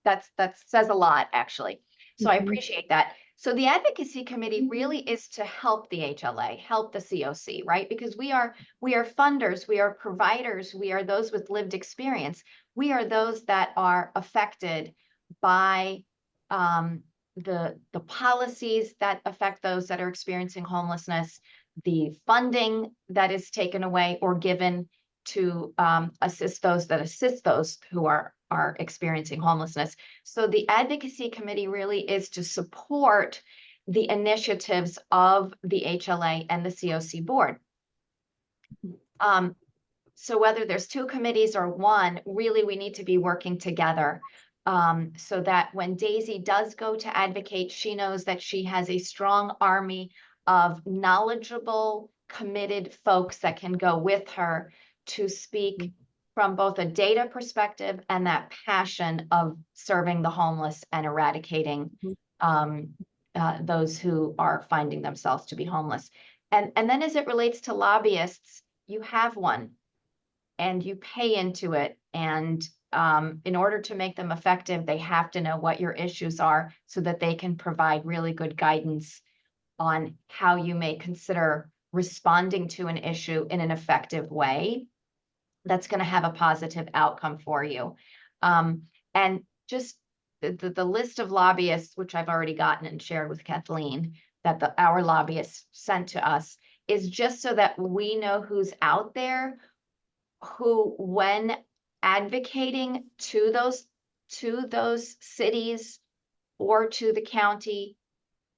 that says a lot, actually. So I appreciate that. So the advocacy committee really is to help the HLA, help the CoC, right? Because we are funders, we are providers, we are those with lived experience. We are those that are affected by the policies that affect those that are experiencing homelessness, the funding that is taken away or given to assist those who are are experiencing homelessness. So the advocacy committee really is to support the initiatives of the HLA and the CoC board. So whether there's two committees or one, really we need to be working together, so that when Daisy does go to advocate, she knows that she has a strong army of knowledgeable, committed folks that can go with her to speak from both a data perspective and that passion of serving the homeless and eradicating those who are finding themselves to be homeless. And then as it relates to lobbyists, you have one and you pay into it. And in order to make them effective, they have to know what your issues are so that they can provide really good guidance on how you may consider responding to an issue in an effective way that's going to have a positive outcome for you. And just the list of lobbyists, which I've already gotten and shared with Kathleen, that our lobbyists sent to us, is just so that we know who's out there, who, when advocating to those cities or to the county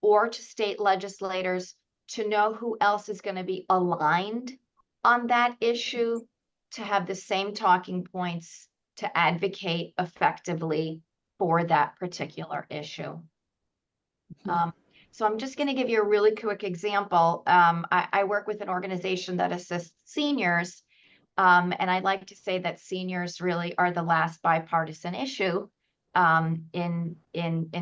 or to state legislators, to know who else is going to be aligned on that issue, to have the same talking points to advocate effectively for that particular issue. So I'm just going to give you a really quick example. I work with an organization that assists seniors. And I'd like to say that seniors really are the last bipartisan issue in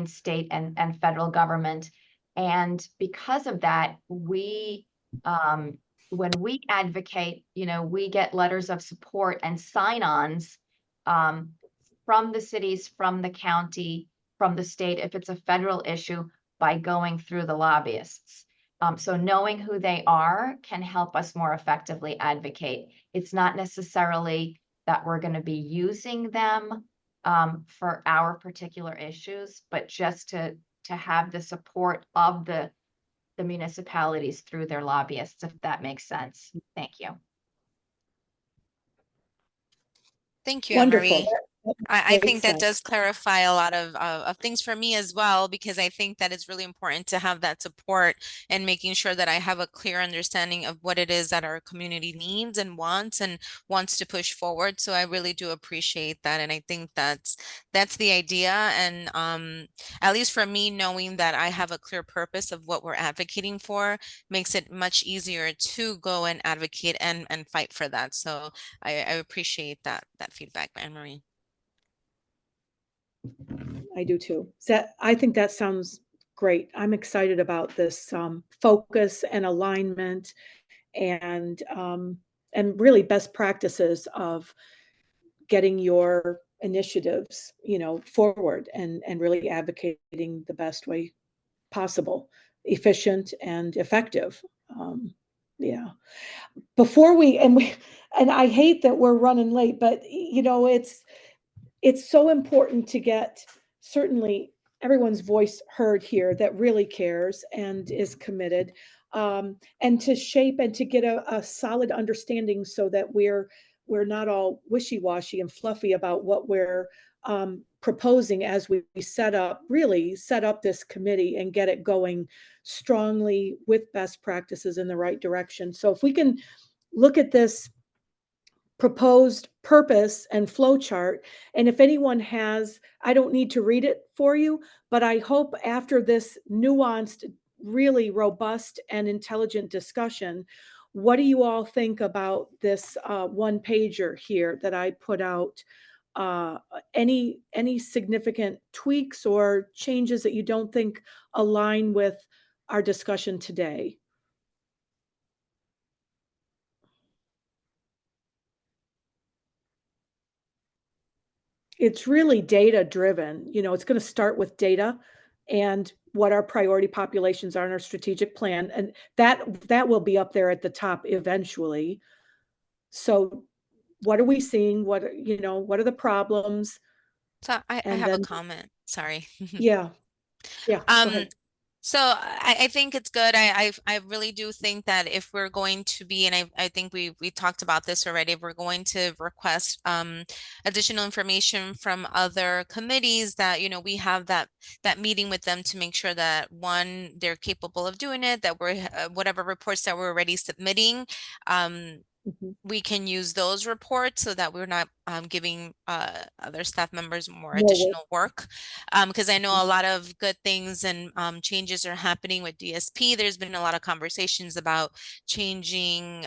state and federal government. And because of that, we, when we advocate, we get letters of support and sign-ons from the cities, from the county, from the state, if it's a federal issue, by going through the lobbyists. So knowing who they are can help us more effectively advocate. It's not necessarily that we're going to be using them for our particular issues, but just to have the support of the municipalities through their lobbyists, if that makes sense. Thank you. Thank you, Anne Wonderful. Marie. I think that sense. does clarify a lot of things for me as well, because I think that it's really important to have that support and making sure that I have a clear understanding of what it is that our community needs and wants to push forward. So I really do appreciate that. And I think that's the idea. And at least for me, knowing that I have a clear purpose of what we're advocating for makes it much easier to go and advocate and fight for that. So I appreciate that feedback, Anne Marie. I do too. I think that sounds great. I'm excited about this focus and alignment and really best practices of getting your initiatives, forward and really advocating the best way possible, efficient and effective. Yeah. Before and I hate that we're running late, but it's so important to get certainly everyone's voice heard here that really cares and is committed, and to shape and to get a solid understanding so that we're not all wishy-washy and fluffy about what we're proposing as we set up this committee and get it going strongly with best practices in the right direction. So if we can look at this proposed purpose and flow chart. And if anyone has, I don't need to read it for you, but I hope after this nuanced, really robust and intelligent discussion, what do you all think about this one pager here that I put out? Any significant tweaks or changes that you don't think align with our discussion today? It's really data driven. It's going to start with data and what our priority populations are in our strategic plan. And that will be up there at the top eventually. So what are we seeing? What are the problems? So I have a comment. Sorry. Yeah. Go ahead. So I think it's good. I really do think that if we're going to be, and I think we talked about this already, if we're going to request additional information from other committees, that we have that meeting with them to make sure that, one, they're capable of doing it, that we're whatever reports that we're already submitting, we can use those reports so that we're not giving other staff members more additional work. Because I know a lot of good things and changes are happening with DSP. There's been a lot of conversations about changing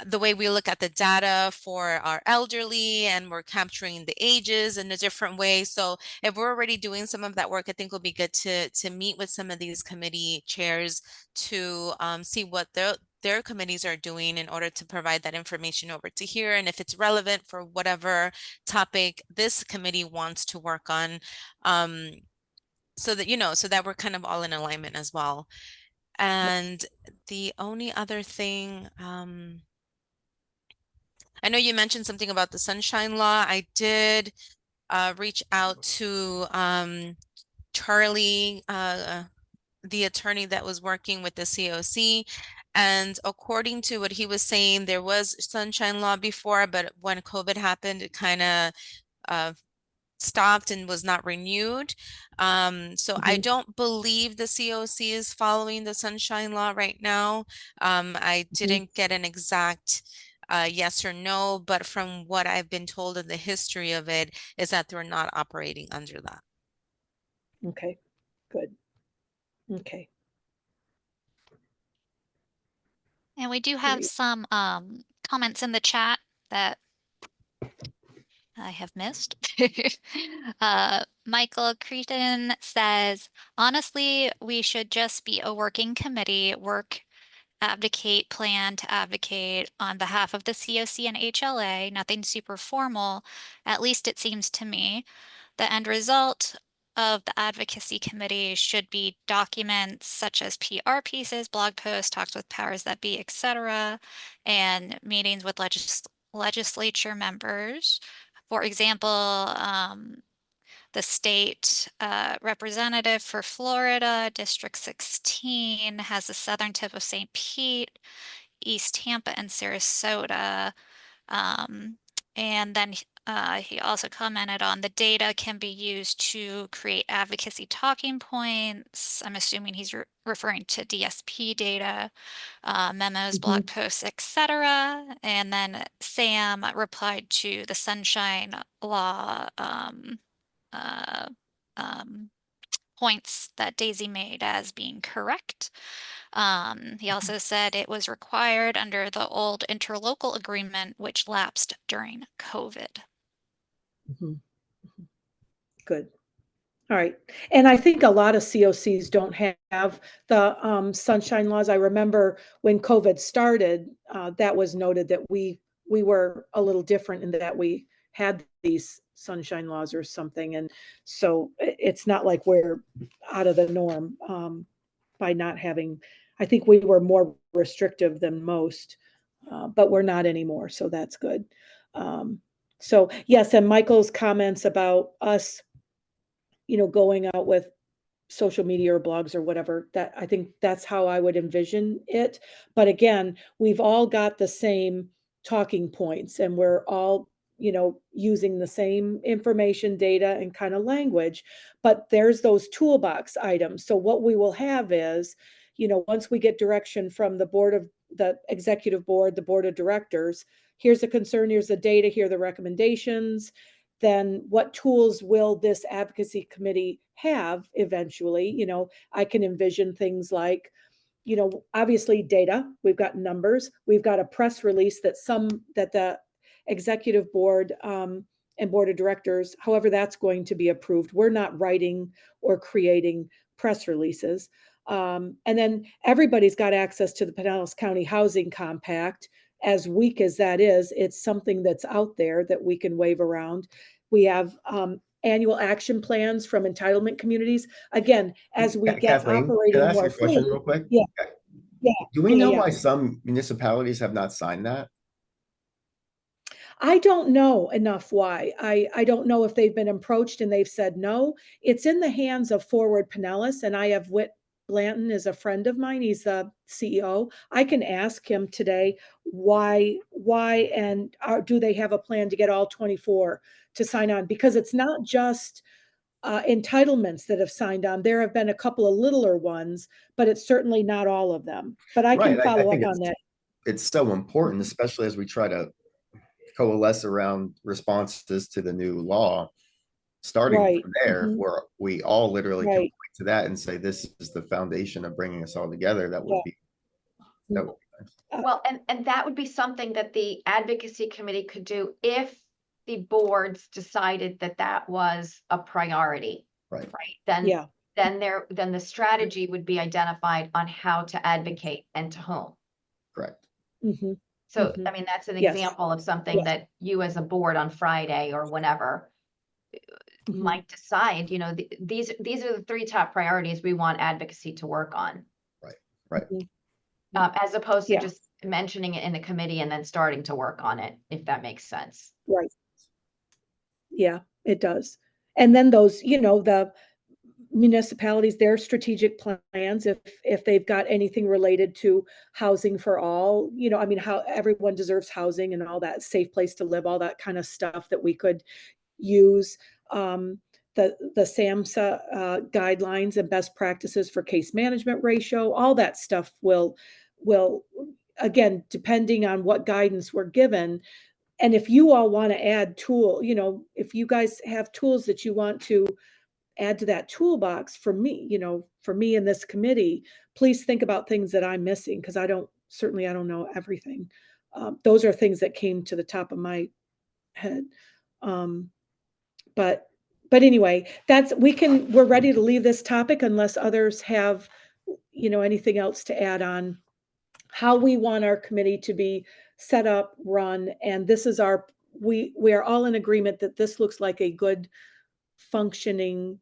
the way we look at the data for our elderly, and we're capturing the ages in a different way. So if we're already doing some of that work, I think it'll be good to meet with some of these committee chairs to see what their committees are doing in order to provide that information over to here, and if it's relevant for whatever topic this committee wants to work on, so that so that we're kind of all in alignment as well. And the only other thing, I know you mentioned something about the Sunshine Law. I did reach out to Charlie, the attorney that was working with the CoC. And according to what he was saying, there was Sunshine Law before, but when COVID happened, it kind of stopped and was not renewed. So I don't believe the CoC is following the Sunshine Law right now. I didn't get an exact yes or no, but from what I've been told in the history of it is that they're not operating under that. Okay, good. Okay. And we do have some comments in the chat that I have missed. Michael Cretan says, honestly, we should just be a working committee, plan to advocate on behalf of the CoC and HLA, nothing super formal, at least it seems to me. The end result of the advocacy committee should be documents such as PR pieces, blog posts, talks with powers that be, etc., and meetings with legislature members. For example, the state representative for Florida, District 16, has the southern tip of St. Pete, East Tampa, and Sarasota. And then he also commented on the data can be used to create advocacy talking points. I'm assuming he's referring to DSP data, memos, blog posts, etc. And then Sam replied to the Sunshine Law points that Daisy made as being correct. He also said it was required under the old interlocal agreement, which lapsed during COVID. Good. All right. And I think a lot of CoCs don't have the sunshine laws. I remember when COVID started, that was noted that we were a little different in that we had these sunshine laws or something. And so it's not like we're out of the norm by not having, I think we were more restrictive than most, but we're not anymore. So that's good. So yes, and Michael's comments about us, going out with social media or blogs or whatever, that I think that's how I would envision it. But again, we've all got the same talking points and we're all, using the same information, data, and kind of language, but there's those toolbox items. So what we will have is, once we get direction from the executive board, the board of directors, here's the concern, here's the data, here are the recommendations. Then what tools will this advocacy committee have eventually? I can envision things like, obviously data, we've got numbers, we've got a press release that the executive board and board of directors, however that's going to be approved. We're not writing or creating press releases. And then everybody's got access to the Pinellas County Housing Compact. As weak as that is, it's something that's out there that we can wave around. We have annual action plans from entitlement communities. Again, as we get Kathleen, operating can I ask more you a question fully. real quick? Yeah. Yeah. Do we know Yeah. why some municipalities have not signed that? I don't know enough why. I don't know if they've been approached and they've said no. It's in the hands of Forward Pinellas, and I have Whit Blanton is a friend of mine. He's the CEO. I can ask him today why, and do they have a plan to get all 24 to sign on? Because it's not just entitlements that have signed on. There have been a couple of littler ones, but it's certainly not all of them. But I can Right. follow think up on that. it's so important, especially as we try to coalesce around responses to the new law. Starting Right. from there, Mhm. where we all literally can Right. point to that and say, this is the foundation of bringing us all together. That would Yeah. be, that would be nice. Well, and that would be something that the advocacy committee could do if the boards decided that that was a priority. Right. Right, then, Yeah. then the strategy would be identified on how to advocate and to whom. Correct. Mhm. So, Mhm. I mean, that's an Yes. example of something Yes. that you as a board on Friday or whenever Mhm. might decide, you know, these are the 3 top priorities we want advocacy to work on. Right. Mhm. As opposed to Yeah. just mentioning it in the committee and then starting to work on it, if that makes sense. Right. Yeah, it does. And then those, the municipalities, their strategic plans, if they've got anything related to housing for all, I mean, how everyone deserves housing and all that, safe place to live, all that kind of stuff that we could use. The SAMHSA guidelines and best practices for case management ratio, all that stuff will again, depending on what guidance we're given. And if you all want to add if you guys have tools that you want to add to that toolbox for me in this committee, please think about things that I'm missing, because I don't know everything. Those are things that came to the top of my head. Um, but anyway, we're ready to leave this topic unless others have, anything else to add on how we want our committee to be set up, run, and this is we are all in agreement that this looks like a good functioning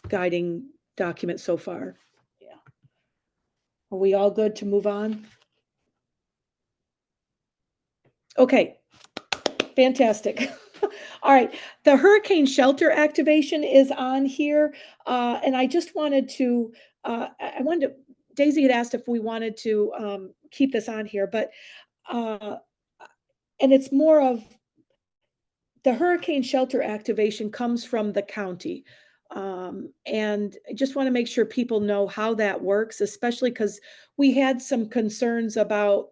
guiding document so far. Yeah. Are we all good to move on? Okay. Fantastic. All right. The hurricane shelter activation is on here. And I just wanted to, Daisy had asked if we wanted to keep this on here, but, and it's more of the hurricane shelter activation comes from the county. And I just want to make sure people know how that works, especially because we had some concerns about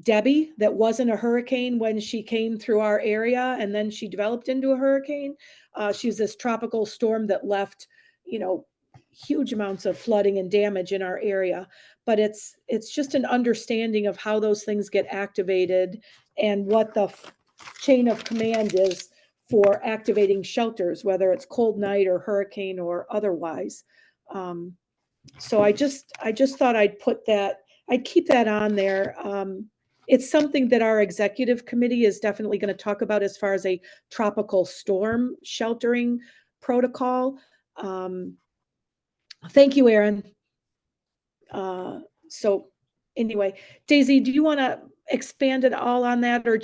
Debbie that wasn't a hurricane when she came through our area, and then she developed into a hurricane. She's this tropical storm that left, huge amounts of flooding and damage in our area. But it's just an understanding of how those things get activated and what the chain of command is for activating shelters, whether it's cold night or hurricane or otherwise. So I just thought I'd keep that on there. It's something that our executive committee is definitely going to talk about as far as a tropical storm sheltering protocol. Thank you, Aaron. So anyway, Daisy, do you want to expand at all on that, or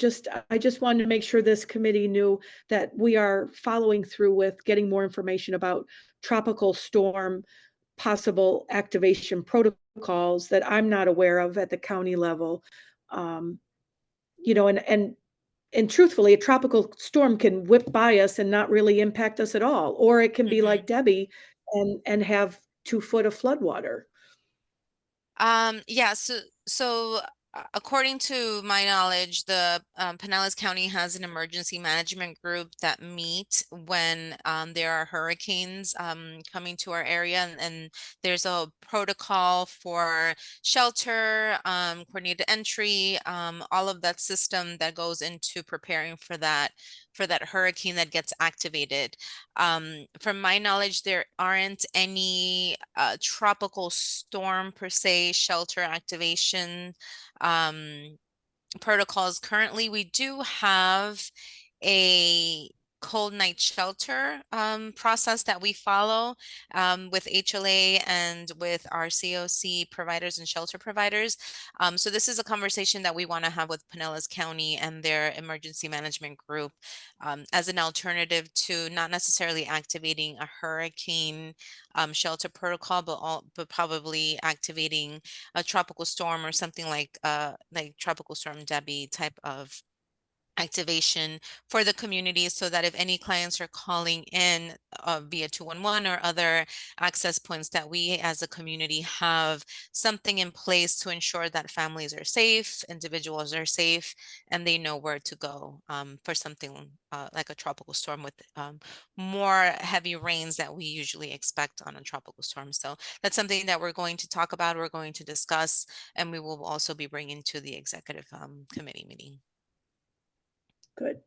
I just wanted to make sure this committee knew that we are following through with getting more information about tropical storm possible activation protocols that I'm not aware of at the county level. And truthfully, a tropical storm can whip by us and not really impact us at all, or it can be like Debbie and have 2 foot of floodwater. Yeah, so according to my knowledge, the Pinellas County has an emergency management group that meet when there are hurricanes coming to our area, and there's a protocol for shelter, coordinated entry, all of that system that goes into preparing for that hurricane that gets activated. From my knowledge, there aren't any tropical storm per se shelter activation protocols currently. We do have a cold night shelter process that we follow with HLA and with our CoC providers and shelter providers. So this is a conversation that we want to have with Pinellas County and their emergency management group as an alternative to not necessarily activating a hurricane shelter protocol, but probably activating a tropical storm or something like Tropical Storm Debbie type of activation for the community, so that if any clients are calling in via 211 or other access points, that we as a community have something in place to ensure that families are safe, individuals are safe, and they know where to go for something like a tropical storm with more heavy rains that we usually expect on a tropical storm. So that's something that we're going to talk about, we're going to discuss, and we will also be bringing to the executive committee meeting. Good.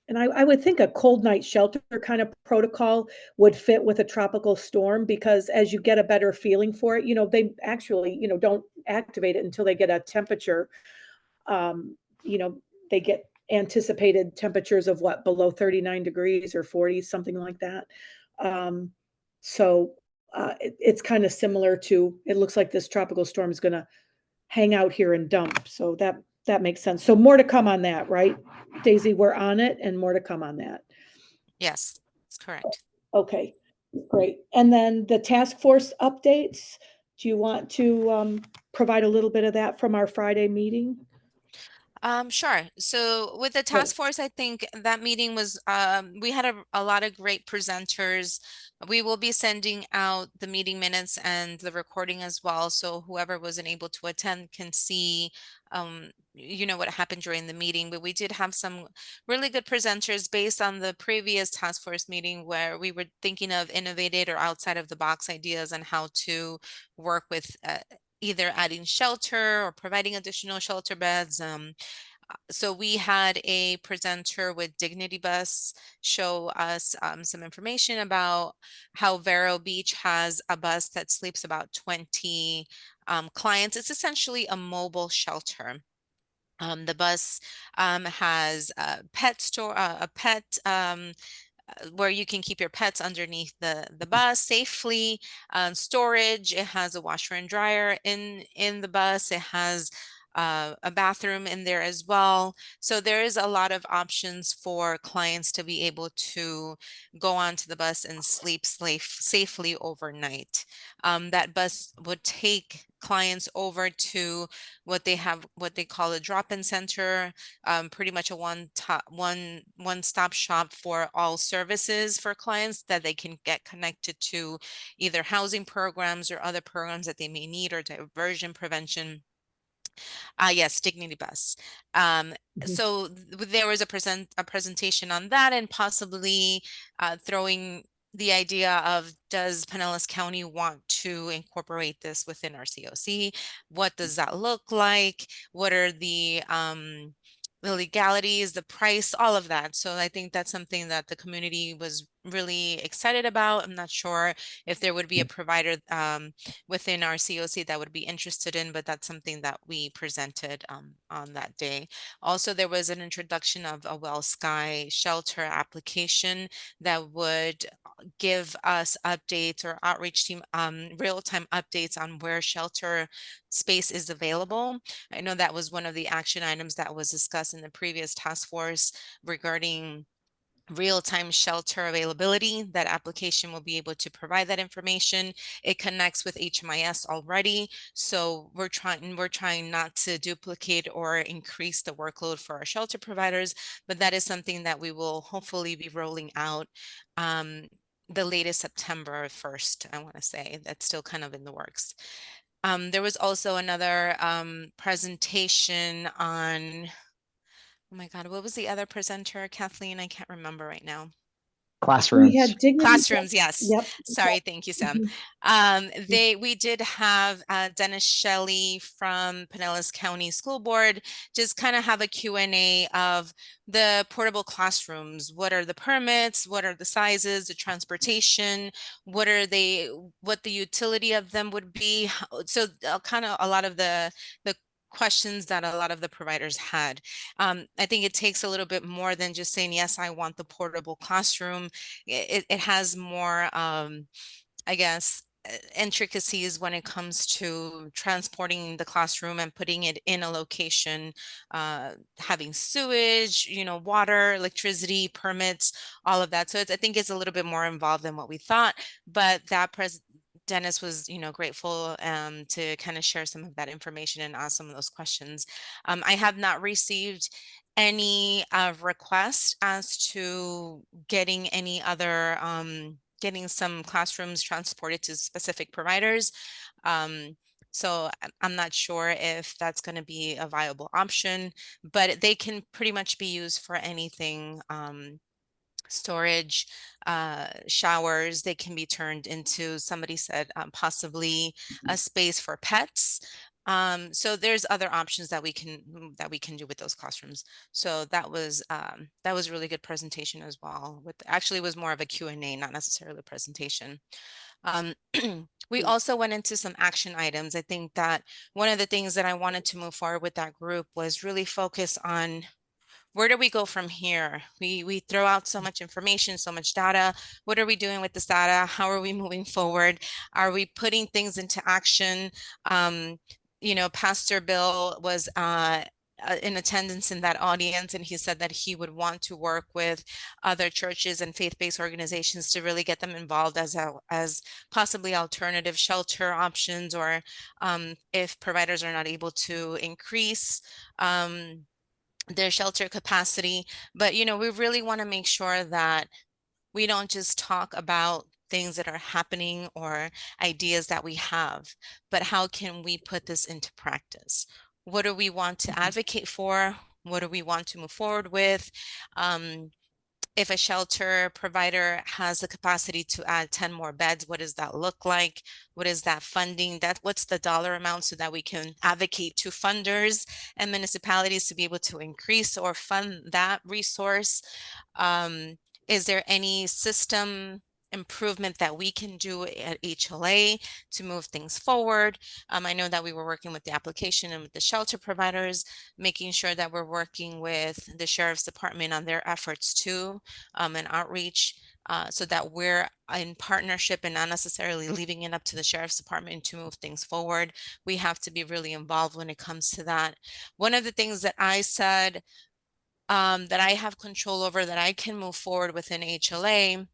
And I would think a cold night shelter kind of protocol would fit with a tropical storm, because as you get a better feeling for it, they actually, don't activate it until they get a temperature. You know, they get anticipated temperatures of what, below 39 degrees or 40, something like that. So it's kind of similar to, it looks like this tropical storm is going to hang out here and dump. So that makes sense. So more to come on that, right? Daisy, we're on it, and more to come on that. Yes, that's correct. Okay, great. And then the task force updates, do you want to provide a little bit of that from our Friday meeting? Sure. So with the task force, I think that meeting was, we had a lot of great presenters. We will be sending out the meeting minutes and the recording as well. So whoever wasn't able to attend can see, what happened during the meeting. But we did have some really good presenters based on the previous task force meeting, where we were thinking of innovative or outside of the box ideas on how to work with either adding shelter or providing additional shelter beds. So we had a presenter with Dignity Bus show us some information about how Vero Beach has a bus that sleeps about 20 clients. It's essentially a mobile shelter. The bus has a pet store, where you can keep your pets underneath the bus safely. Storage. It has a washer and dryer in the bus. It has a bathroom in there as well. So there is a lot of options for clients to be able to go onto the bus and sleep safely overnight. That bus would take clients over to what they call a drop-in center, pretty much a one-stop shop for all services for clients that they can get connected to, either housing programs or other programs that they may need, or diversion prevention. Yes, Dignity Bus. So there was a presentation on that, and possibly throwing the idea of, does Pinellas County want to incorporate this within our CoC? What does that look like? What are the legalities, the price, all of that. So I think that's something that the community was really excited about. I'm not sure if there would be a provider within our CoC that would be interested in, but that's something that we presented on that day. Also, there was an introduction of a Well Sky shelter application that would give us updates, or outreach team real-time updates on where shelter space is available. I know that was one of the action items that was discussed in the previous task force regarding real-time shelter availability. That application will be able to provide that information. It connects with HMIS already, so we're trying not to duplicate or increase the workload for our shelter providers, but that is something that we will hopefully be rolling out the latest September 1st. I want to say that's still kind of in the works. There was also another presentation on, oh my God, what was the other presenter, Kathleen? I can't remember right now. Classrooms. We had Dignity. Classrooms, yes. Yep. Sorry, thank you, Sam. We did have Dennis Shelley from Pinellas County School Board just kind of have a Q&A of the portable classrooms. What are the permits? What are the sizes, the transportation? What the utility of them would be? So kind of a lot of the questions that a lot of the providers had. I think it takes a little bit more than just saying, yes, I want the portable classroom. It has more, I guess, intricacies when it comes to transporting the classroom and putting it in a location, having sewage, water, electricity, permits, all of that. So I think it's a little bit more involved than what we thought, but that Dennis was, grateful to kind of share some of that information and ask some of those questions. I have not received any requests as to getting any other getting some classrooms transported to specific providers. So I'm not sure if that's going to be a viable option, but they can pretty much be used for anything. Storage, showers, they can be turned into, somebody said, possibly a space for pets. So there's other options that we can do with those classrooms. So that was really good presentation as well. Actually was more of a Q&A, not necessarily a presentation. We also went into some action items. I think that one of the things that I wanted to move forward with that group was really focus on where do we go from here? We throw out so much information, so much data. What are we doing with this data? How are we moving forward? Are we putting things into action? Pastor Bill was in attendance in that audience, and he said that he would want to work with other churches and faith-based organizations to really get them involved as possibly alternative shelter options, or if providers are not able to increase their shelter capacity. But, we really want to make sure that we don't just talk about things that are happening or ideas that we have, but how can we put this into practice? What do we want to advocate for? What do we want to move forward with? If a shelter provider has the capacity to add 10 more beds, what does that look like? What is that funding? What's the dollar amount so that we can advocate to funders and municipalities to be able to increase or fund that resource? Is there any system improvement that we can do at HLA to move things forward? I know that we were working with the application and with the shelter providers, making sure that we're working with the Sheriff's Department on their efforts too, and outreach, so that we're in partnership and not necessarily leaving it up to the Sheriff's Department to move things forward. We have to be really involved when it comes to that. One of the things that I said that I have control over, that I can move forward within HLA,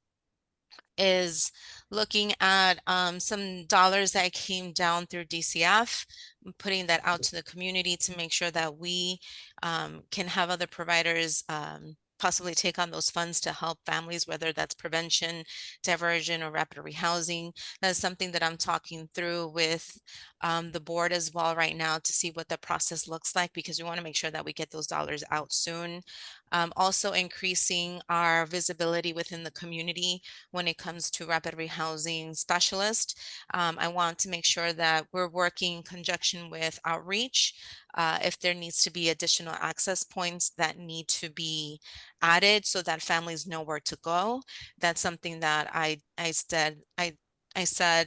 is looking at some dollars that came down through DCF, putting that out to the community to make sure that we can have other providers possibly take on those funds to help families, whether that's prevention, diversion, or rapid rehousing. That's something that I'm talking through with the board as well right now to see what the process looks like, because we want to make sure that we get those dollars out soon. Also increasing our visibility within the community when it comes to rapid rehousing specialists. I want to make sure that we're working in conjunction with outreach. If there needs to be additional access points that need to be added so that families know where to go, that's something that I said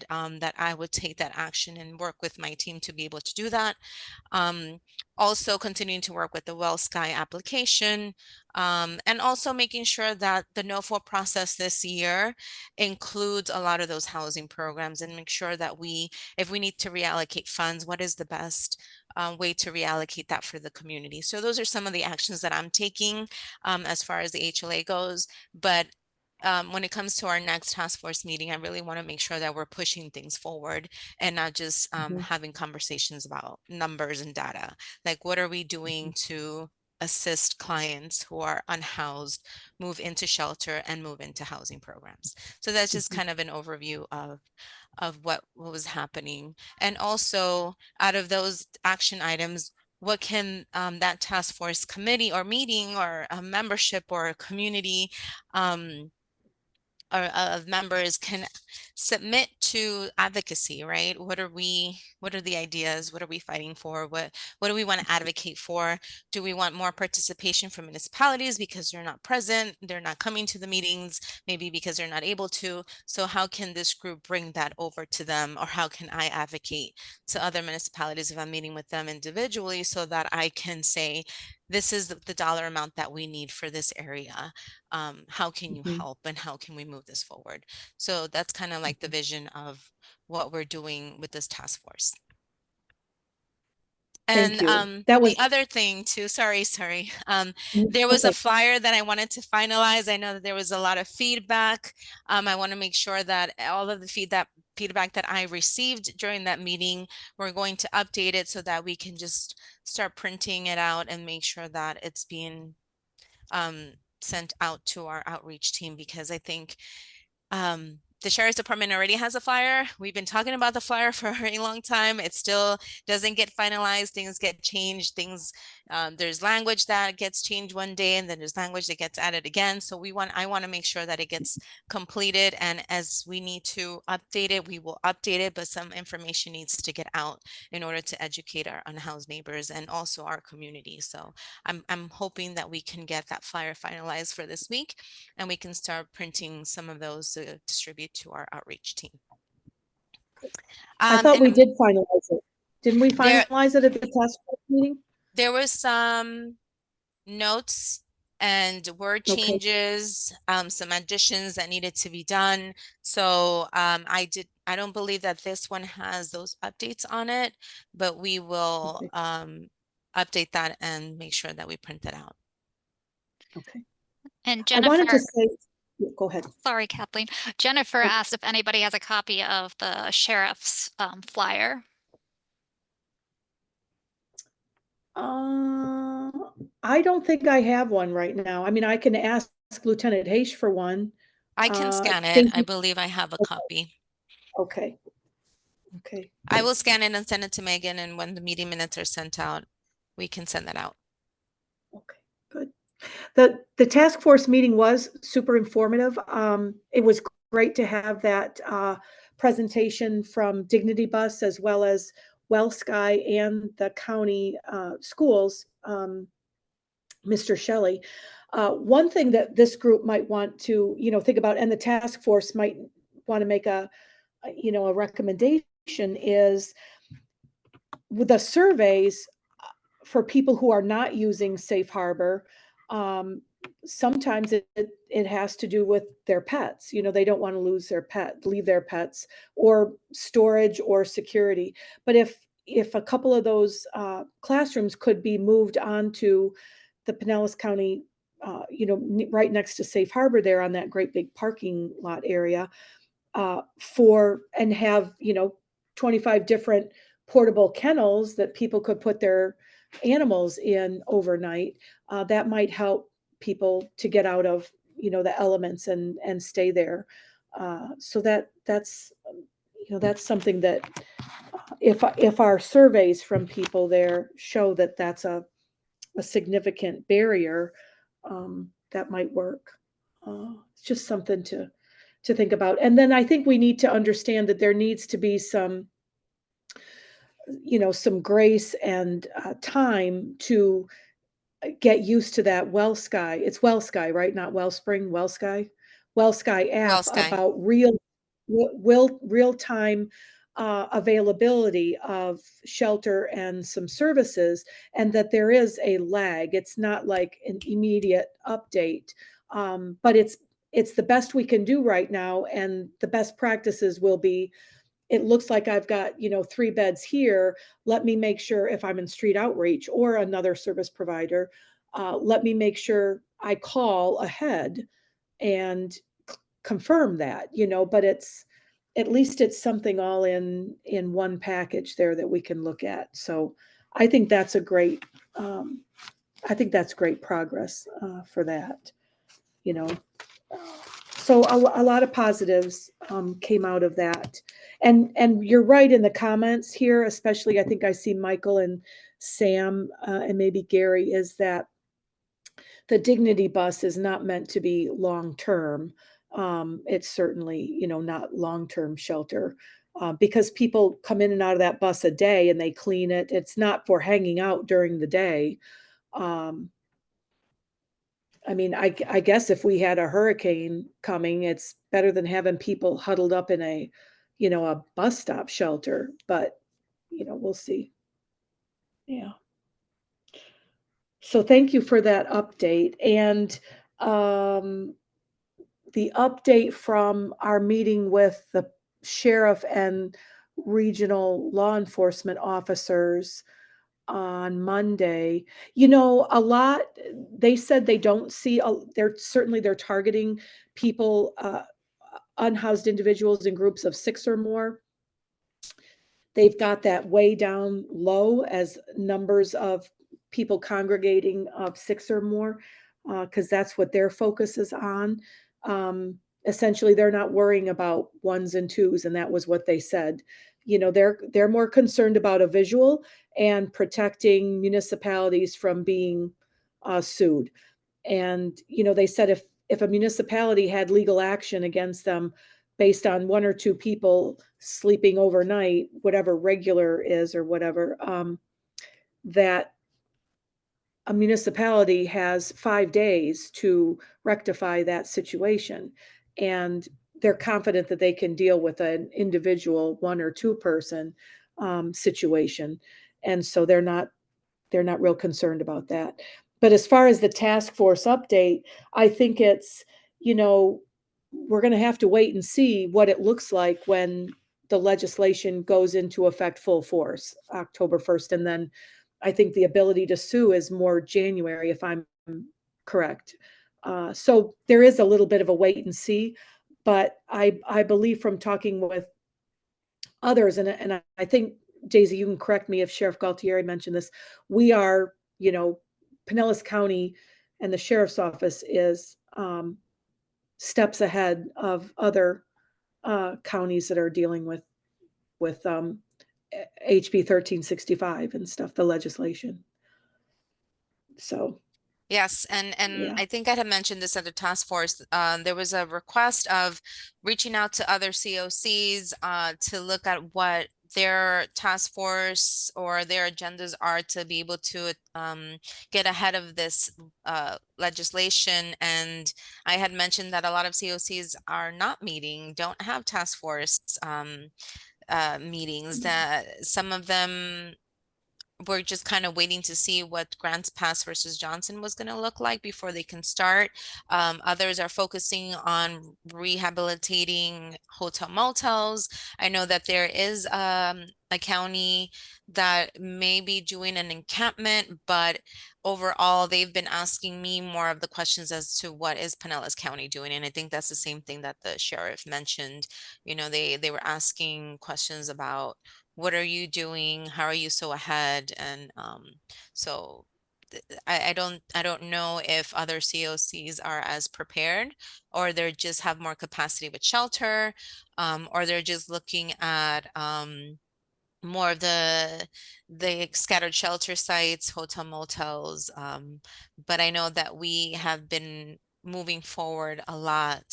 that I would take that action and work with my team to be able to do that. Also continuing to work with the WellSky application, and also making sure that the NOFO process this year includes a lot of those housing programs, and make sure that if we need to reallocate funds, what is the best way to reallocate that for the community. So those are some of the actions that I'm taking as far as the HLA goes. But when it comes to our next task force meeting, I really want to make sure that we're pushing things forward and not just having conversations about numbers and data. Like, what are we doing to assist clients who are unhoused move into shelter and move into housing programs? So that's just kind of an overview of what was happening. And also, out of those action items, what can that task force committee or meeting or a membership or a community of members can submit to advocacy, right? What are the ideas? What are we fighting for? What do we want to advocate for? Do we want more participation from municipalities because they're not present, they're not coming to the meetings, maybe because they're not able to? So how can this group bring that over to them, or how can I advocate to other municipalities if I'm meeting with them individually, so that I can say, this is the dollar amount that we need for this area. How can you help, and how can we move this forward? So that's kind of like the vision of what we're doing with this task force. And Thank you. That was the other thing too, sorry. Mm, There was a okay. flyer that I wanted to finalize. I know that there was a lot of feedback. I want to make sure that all of the feedback that I received during that meeting, we're going to update it so that we can just start printing it out and make sure that it's being sent out to our outreach team, because I think the sheriff's department already has a flyer. We've been talking about the flyer for a very long time. It still doesn't get finalized. Things get changed. There's language that gets changed one day, and then there's language that gets added again. So I want to make sure that it gets completed. And as we need to update it, we will update it, but some information needs to get out in order to educate our unhoused neighbors and also our community. So I'm hoping that we can get that flyer finalized for this week, and we can start printing some of those to distribute to our outreach team. I thought we did finalize it. Didn't we There- finalize it at the task force meeting? There was some notes and word Okay. changes, some additions that needed to be done. So I don't believe that this one has those updates on it, but we will Okay. update that and make sure that we print that out. Okay. And I wanted to Jennifer, say, go ahead. sorry, Kathleen. Jennifer asked if anybody has a copy of the sheriff's flyer. I don't think I have one right now. I mean, I can ask Lieutenant Hayes for one. I can scan it. thank I you. believe I have a Okay. copy. Okay. Okay. I will scan it and send it to Megan, and when the meeting minutes are sent out, we can send that out. Okay, good. The task force meeting was super informative. It was great to have that presentation from Dignity Bus, as well as Well Sky and the county schools, Mr. Shelley. One thing that this group might want to, think about, and the task force might want to make a recommendation, is with the surveys for people who are not using Safe Harbor. Sometimes it has to do with their pets. They don't want to leave their pets, or storage or security. But if a couple of those classrooms could be moved onto the Pinellas County, right next to Safe Harbor there on that great big parking lot area, and have 25 different portable kennels that people could put their animals in overnight, that might help people to get out of the elements and stay there. So that's something that if our surveys from people there show that that's a significant barrier, that might work. It's just something to think about. And then I think we need to understand that there needs to be some grace and time to get used to that Well Sky. It's Well Sky, right? Not Wellspring, Well Sky. Well Sky app Well Sky. about real time availability of shelter and some services, and that there is a lag. It's not like an immediate update, but it's the best we can do right now, and the best practices will be, it looks like I've got 3 beds here. Let me make sure, if I'm in street outreach or another service provider, let me make sure I call ahead and confirm that. But at least it's something all in one package there that we can look at. So I think that's great progress for that. So a lot of positives came out of that. And you're right in the comments here, especially I think I see Michael and Sam and maybe Gary, is that the Dignity Bus is not meant to be long-term. it's certainly, you know, not long-term shelter. Because people come in and out of that bus a day and they clean it. It's not for hanging out during the day. I mean, I guess if we had a hurricane coming, it's better than having people huddled up in a, you know, a bus stop shelter, but, you know, we'll see. Yeah. So thank you for that update. And the update from our meeting with the sheriff and regional law enforcement officers on Monday, you know, a lot, they said they don't see, they're targeting people, unhoused individuals in groups of 6 or more. They've got that way down low as numbers of people congregating of 6 or more, because that's what their focus is on. Essentially, they're not worrying about 1s and 2s, and that was what they said. You know, they're more concerned about a visual and protecting municipalities from being sued. And, you know, they said if a municipality had legal action against them based on 1 or 2 people sleeping overnight, whatever regular is or whatever, that a municipality has 5 days to rectify that situation. And they're confident that they can deal with an individual 1 or 2 person situation. And so they're not real concerned about that. But as far as the task force update, I think it's, you know, we're going to have to wait and see what it looks like when the legislation goes into effect full force, October 1st. And then I think the ability to sue is more January, if I'm correct. So there is a little bit of a wait and see, but I believe from talking with others, and I think, Daisy, you can correct me if Sheriff Galtieri mentioned this, we are, you know, Pinellas County and the Sheriff's Office is steps ahead of other counties that are dealing with HB 1365 and stuff, the legislation. So Yes, and yeah. I think I had mentioned this at the task force. There was a request of reaching out to other COCs to look at what their task force or their agendas are to be able to get ahead of this legislation. And I had mentioned that a lot of COCs are not meeting, don't have task force meetings, that some of them we're just kind of waiting to see what Grants Pass versus Johnson was going to look like before they can start. Others are focusing on rehabilitating hotel motels. I know that there is a county that may be doing an encampment, but overall, they've been asking me more of the questions as to what is Pinellas County doing. And I think that's the same thing that the sheriff mentioned. You know, they were asking questions about what are you doing? How are you so ahead? And so I don't know if other COCs are as prepared, or they're just have more capacity with shelter, or they're just looking at more of the scattered shelter sites, hotel motels. But I know that we have been moving forward a lot.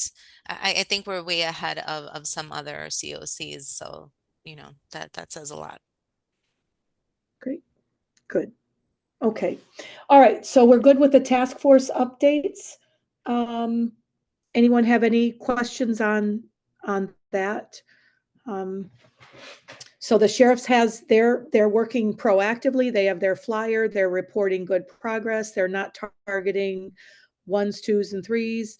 I think we're way ahead of some other COCs. So you know, that says a lot. Great. Good. Okay. All right. So we're good with the task force updates. Anyone have any questions on that? So the sheriffs they're working proactively. They have their flyer. They're reporting good progress. They're not targeting 1s, 2s, and 3s.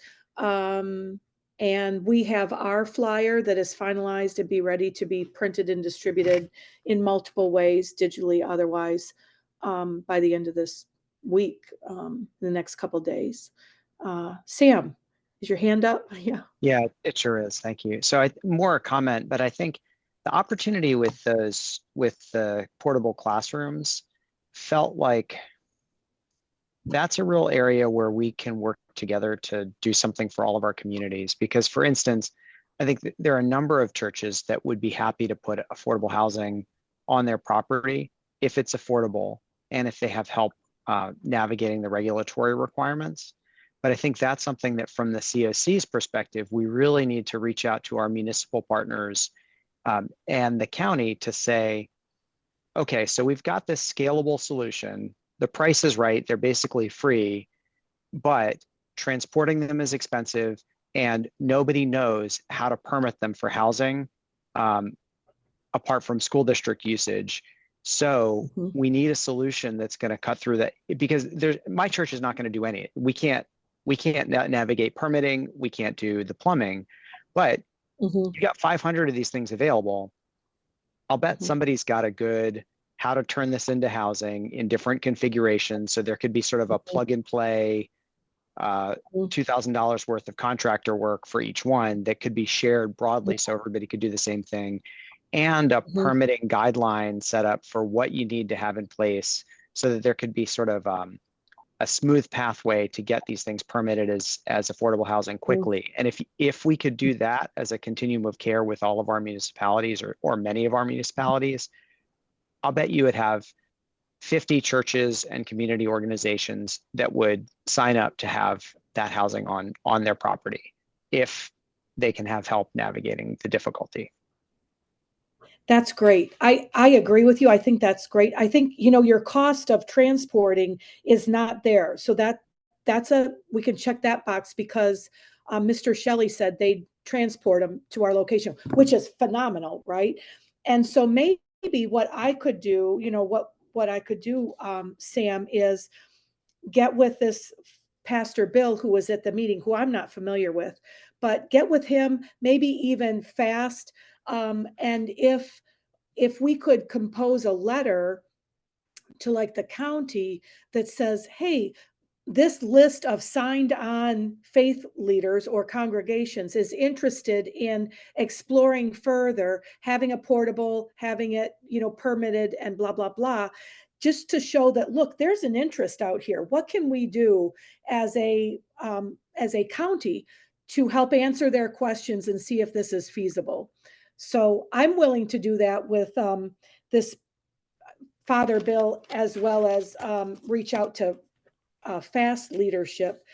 And we have our flyer that is finalized and be ready to be printed and distributed in multiple ways, digitally, otherwise, by the end of this week, the next couple of days. Sam, is your hand up? Yeah. Yeah, it sure is. Thank you. So more a comment, but I think the opportunity with the portable classrooms felt like that's a real area where we can work together to do something for all of our communities. Because, for instance, I think there are a number of churches that would be happy to put affordable housing on their property if it's affordable and if they have help navigating the regulatory requirements. But I think that's something that from the CoC's perspective, we really need to reach out to our municipal partners and the county to say, okay, so we've got this scalable solution. The price is right. They're basically free, but transporting them is expensive and nobody knows how to permit them for housing apart from school district usage. So we need a solution that's going to cut through that, because my church is not going to do any. We can't navigate permitting. We can't do the plumbing, but you got 500 of these things available. I'll bet somebody's got a good how to turn this into housing in different configurations. So there could be sort of a plug and play $2,000 worth of contractor work for each one that could be shared broadly so everybody could do the same thing, and a permitting guideline set up for what you need to have in place so that there could be sort of a smooth pathway to get these things permitted as affordable housing quickly. And if we could do that as a continuum of care with all of our municipalities or many of our municipalities, I'll bet you would have 50 churches and community organizations that would sign up to have that housing on their property if they can have help navigating the difficulty. That's great. I agree with you. I think that's great. I think, your cost of transporting is not there. So we can check that box, because Mr. Shelley said they'd transport them to our location, which is phenomenal, right? And so maybe what I could do, what I could do, Sam, is get with this Pastor Bill, who was at the meeting, who I'm not familiar with, but get with him, maybe even fast. And if we could compose a letter to like the county that says, hey, this list of signed on faith leaders or congregations is interested in exploring further, having a portable, having it, permitted and blah, blah, blah, just to show that, look, there's an interest out here. What can we do as a county to help answer their questions and see if this is feasible? So I'm willing to do that with this Father Bill, as well as reach out to FAST leadership,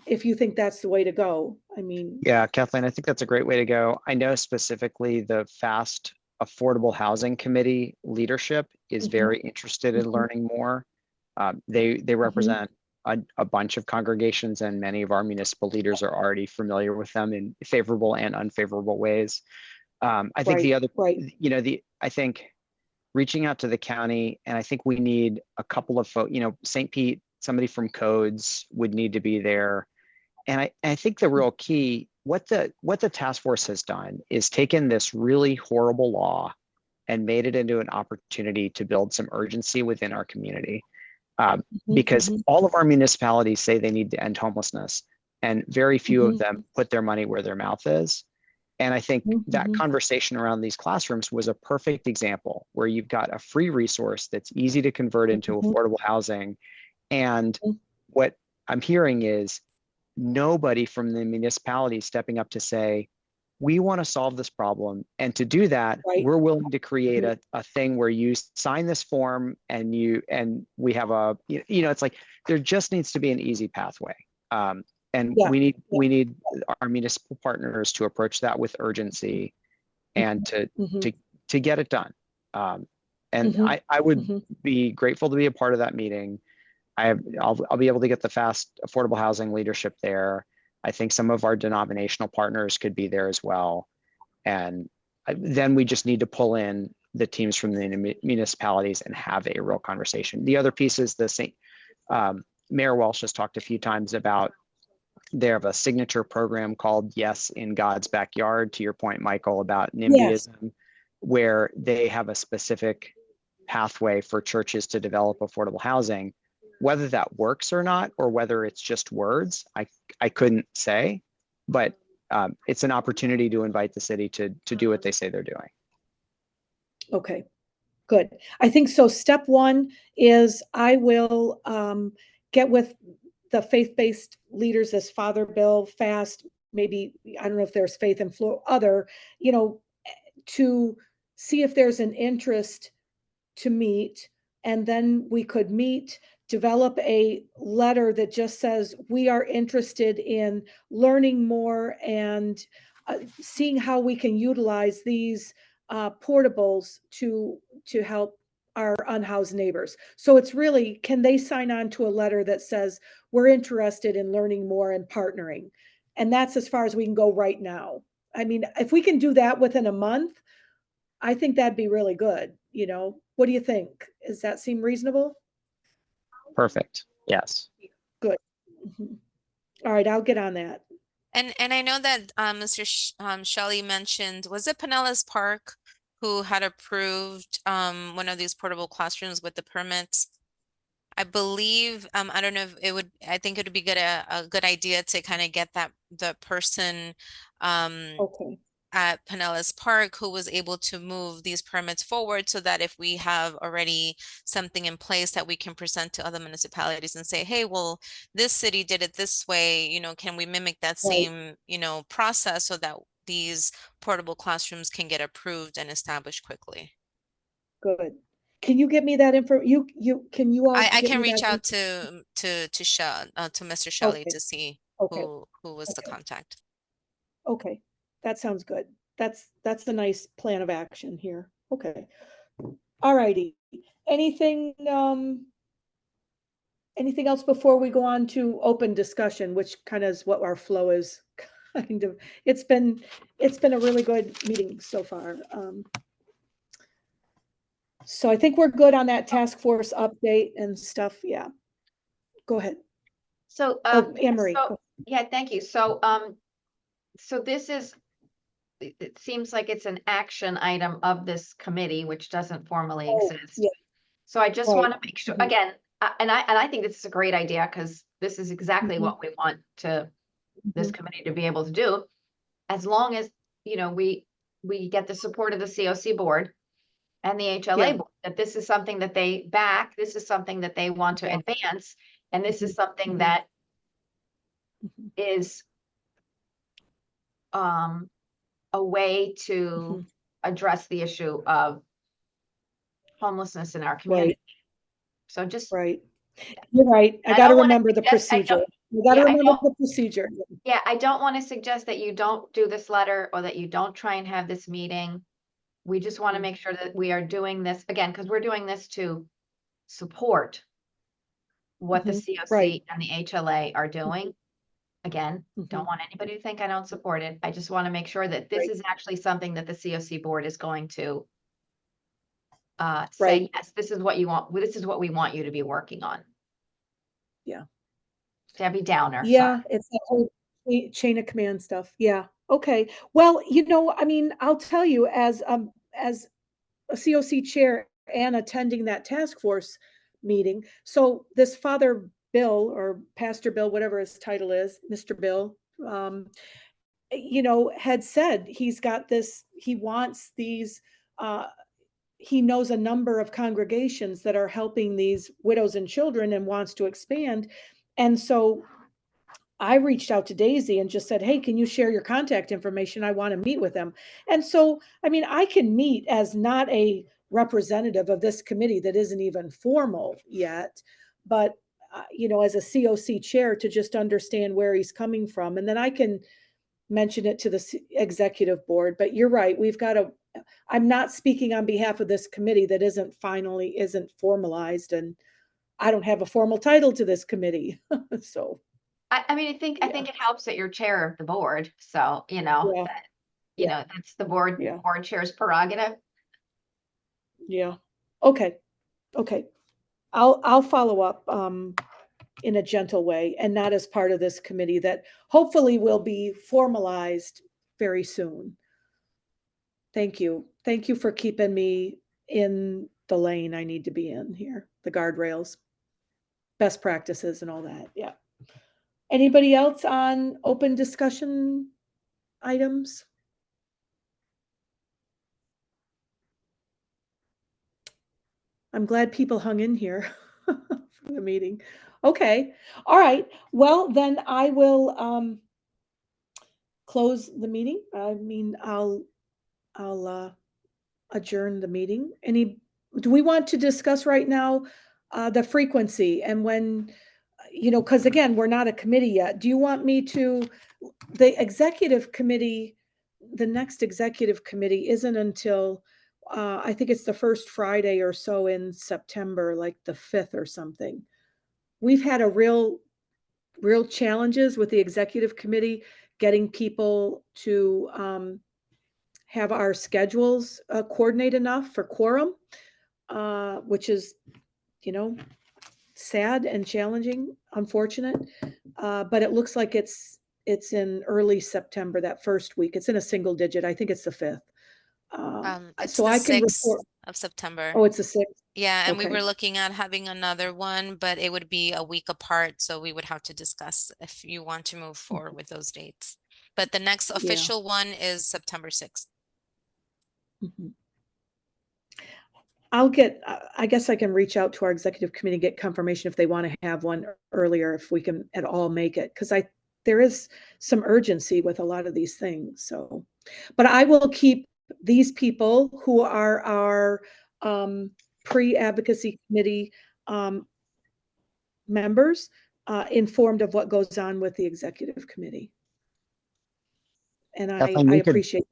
if you think that's the way to go. I mean, yeah, Kathleen, I think that's a great way to go. I know specifically the FAST Affordable Housing Committee leadership is very interested in learning more. They represent a bunch of congregations, and many of our municipal leaders are already familiar with them in favorable and unfavorable ways. I think the other, I think reaching out to the county, and I think we need a couple of folks, St. Pete, somebody from codes would need to be there. And I think the real key, what the task force has done is taken this really horrible law and made it into an opportunity to build some urgency within our community. Because all of our municipalities say they need to end homelessness, and very few of them put their money where their mouth is. And I think that conversation around these classrooms was a perfect example where you've got a free resource that's easy to convert into affordable housing. And what I'm hearing is nobody from the municipality stepping up to say, we want to solve this problem. And to do that, we're willing to create a thing where you sign this form and we have it's like, there just needs to be an easy pathway. We need our municipal partners to approach that with urgency and to get it done. I would be grateful to be a part of that meeting. I'll be able to get the FAST affordable housing leadership there. I think some of our denominational partners could be there as well. And then we just need to pull in the teams from the municipalities and have a real conversation. The other piece is Mayor Welsh has talked a few times about, they have a signature program called Yes in God's Backyard, to your point, Michael, about NIMBYism, where they have a specific pathway for churches to develop affordable housing. Whether that works or not, or whether it's just words, I couldn't say, but it's an opportunity to invite the city to do what they say they're doing. Okay, good. I think so. Step one is I will get with the faith-based leaders as Father Bill, FAST, maybe, I don't know if there's faith and other, to see if there's an interest to meet. And then we could meet develop a letter that just says, we are interested in learning more and seeing how we can utilize these portables to help our unhoused neighbors. So it's really, can they sign on to a letter that says, we're interested in learning more and partnering? And that's as far as we can go right now. I mean, if we can do that within a month, I think that'd be really good. You know, what do you think? Does that seem reasonable? Perfect. Yes. Good. Mhm. All right, I'll get on that. And I know that Mr. Shelley mentioned, was it Pinellas Park who had approved one of these portable classrooms with the permits? I believe, I don't know if it would, I think it would be a good idea to kind of get the person Okay. at Pinellas Park who was able to move these permits forward, so that if we have already something in place that we can present to other municipalities and say, hey, well, this city did it this way, you know, can we mimic that Right. same, you know, process so that these portable classrooms can get approved and established quickly? Good. Can you get me that info? Can you all I get can me reach that? out to Mr. Shelley Okay. to see Okay. who was the Okay. contact. Okay. That sounds good. That's a nice plan of action here. Okay. All righty. Anything anything else before we go on to open discussion, which kind of is what our flow is kind of. It's been a really good meeting so far. So I think we're good on that task force update and stuff. Yeah. Go ahead. So, Oh, Anne Marie. so, yeah, thank you. So, so this is, it seems like it's an action item of this committee, which doesn't formally Oh, exist. yeah. So I just Right. want to make sure, Mhm. again, and I think this is a great idea, because this is exactly Mhm. what we want this Mhm. committee to be able to do. As long as, you know, we get the support of the CoC board and the HLA Yeah. board, that this is something that they back, this is something that they want to Yeah. advance, and this is something Mhm. that Mhm. is a way to Mhm. address the issue of homelessness in our Right. community. So just, Right. You're right. I I got to don't want to remember the suggest, procedure. You got to remember the procedure. yeah, I don't want to suggest that you don't do this letter or that you don't try and have this meeting. We just want to Mhm. make sure that we are doing this, again, because we're doing this to support what the Mhm. Right. CoC and the HLA are doing. Again, don't Mhm. want anybody to think I don't support it. I just want to make sure that this Right. is actually something that the CoC board is going to say, Right. yes, this is what you want. This is what we want you to be working on. Yeah. Debbie Downer, sorry. Yeah. It's that whole chain of command stuff. Yeah. Okay. Well, I mean, I'll tell you, as a CoC chair and attending that task force meeting. So this Father Bill, or Pastor Bill, whatever his title is, Mr. Bill, had said he's got this, he wants these, he knows a number of congregations that are helping these widows and children and wants to expand. And so I reached out to Daisy and just said, hey, can you share your contact information? I want to meet with them. And so, I mean, I can meet as not a representative of this committee that isn't even formal yet, but, as a CoC chair, to just understand where he's coming from. And then I can mention it to the executive board. But you're right. I'm not speaking on behalf of this committee that isn't formalized, and I don't have a formal title to this committee. So. I mean, I think it helps that you're chair of the board. So, Yeah. that's the board Yeah. chair's prerogative. Yeah. Okay. Okay. I'll follow up in a gentle way, and not as part of this committee that hopefully will be formalized very soon. Thank you. Thank you for keeping me in the lane I need to be in here, the guardrails, best practices and all that. Yeah. Anybody else on open discussion items? I'm glad people hung in here for the meeting. Okay. All right. Well, then I will close the meeting. I mean, I'll adjourn the meeting. Do we want to discuss right now the frequency and when, because again, we're not a committee yet. Do you want me to, the executive committee, the next executive committee isn't until, I think it's the first Friday or so in September, like the 5th or something. We've had a real challenges with the executive committee, getting people to have our schedules coordinate enough for quorum, which is, sad and challenging, unfortunate. But it looks like it's in early September, that first week. It's in a single digit. I think it's the 5th. It's So the I can 6th report. of September. Oh, it's the 6th. Yeah, and we Okay. were looking at having another one, but it would be a week apart, so we would have to discuss if you want to move forward with those dates. But the next official one is September 6th. Mhm. I guess I can reach out to our executive committee, get confirmation if they want to have one earlier, if we can at all make it, because there is some urgency with a lot of these things. So, but I will keep these people who are our pre-advocacy committee members informed of what goes on with the executive committee. And I Kathleen, appreciate.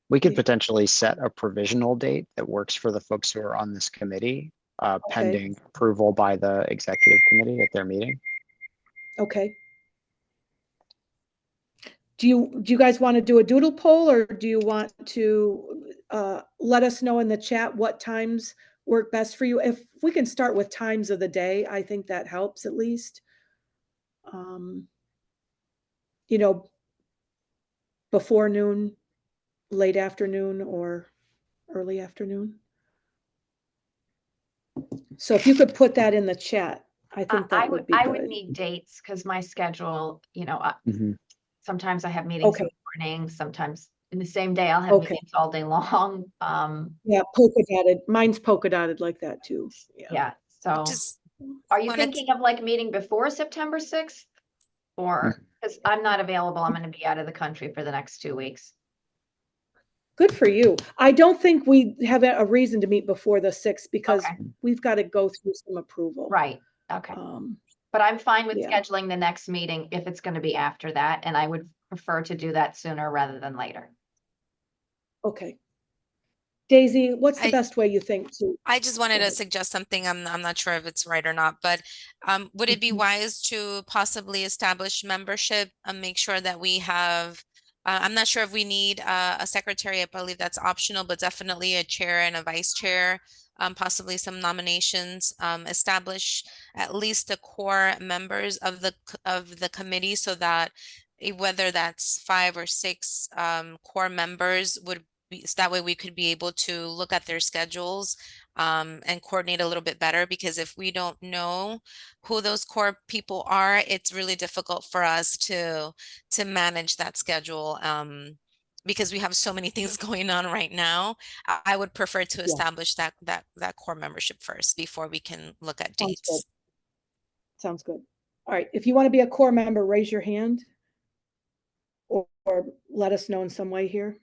we could Yeah. potentially set a provisional date that works for the folks who are on this committee, Okay. pending approval by the executive committee at their meeting. Okay. Do you guys want to do a doodle poll, or do you want to let us know in the chat what times work best for you? If we can start with times of the day, I think that helps at least. Before noon, late afternoon, or early afternoon. So if you could put that in the chat, I think that would be I good. would need dates because my schedule, Mhm. sometimes I have meetings in Okay. the morning, sometimes in the same day I'll have Okay. meetings all day long. Yeah, polka dotted. Mine's polka dotted like that too. Yeah, so Just are you wanted thinking of like meeting before September 6th? Or, because I'm not available, I'm gonna be out of the country for the next 2 weeks. Good for you. I don't think we have a reason to meet before the 6th because Okay. we've got to go through some approval. Right, okay. Um, But I'm fine with yeah. scheduling the next meeting if it's gonna be after that, and I would prefer to do that sooner rather than later. Okay. Daisy, what's the I- best way you think to? I just wanted Go to ahead. suggest something. I'm not sure if it's right or not, but would it be Mhm. wise to possibly establish membership and make sure that we have, I'm not sure if we need a secretary. I believe that's optional, but definitely a chair and a vice chair, possibly some nominations, establish at least the core members of the committee so that whether that's 5 or 6 core members would so that way we could be able to look at their schedules and coordinate a little bit better, because if we don't know who those core people are, it's really difficult for us to manage that schedule, because we have so many things going on right now. I would prefer to establish that core membership first before we can look at Sounds good. dates. Sounds good. All right. If you want to be a core member, raise your hand or let us know in some way here.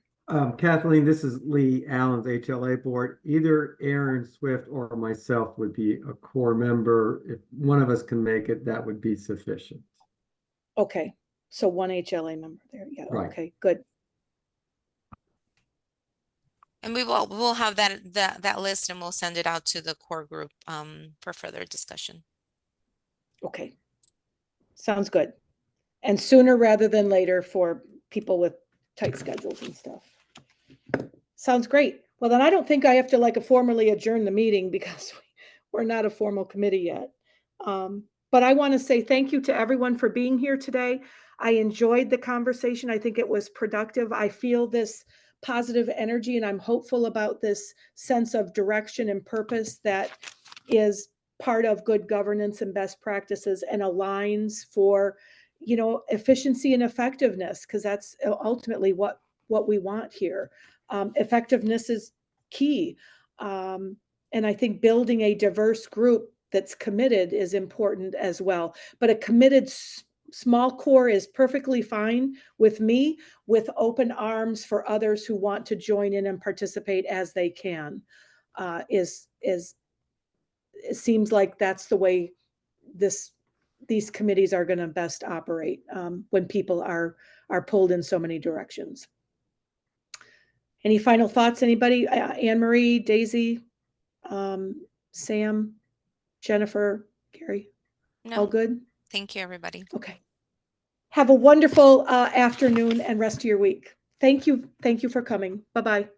Kathleen, this is Lee Allen's HLA board. Either Aaron Swift or myself would be a core member. If one of us can make it, that would be sufficient. Okay. So one HLA member there. Yeah. Right. Okay, good. And we'll have that list and we'll send it out to the core group for further discussion. Okay. Sounds good. And sooner rather than later for people with tight schedules and stuff. Sounds great. Well, then I don't think I have to formally adjourn the meeting because we're not a formal committee yet. But I want to say thank you to everyone for being here today. I enjoyed the conversation. I think it was productive. I feel this positive energy and I'm hopeful about this sense of direction and purpose that is part of good governance and best practices and aligns for, efficiency and effectiveness, because that's ultimately what we want here. Effectiveness is key. And I think building a diverse group that's committed is important as well. But a committed small core is perfectly fine with me, with open arms for others who want to join in and participate as they can, is it seems like that's the way these committees are going to best operate, when people are pulled in so many directions. Any final thoughts, anybody? Anne Marie, Daisy, Sam, Jennifer, Gary, all No, good? thank you, everybody. Okay. Have a wonderful afternoon and rest of your week. Thank you. Thank you for coming. Bye-bye.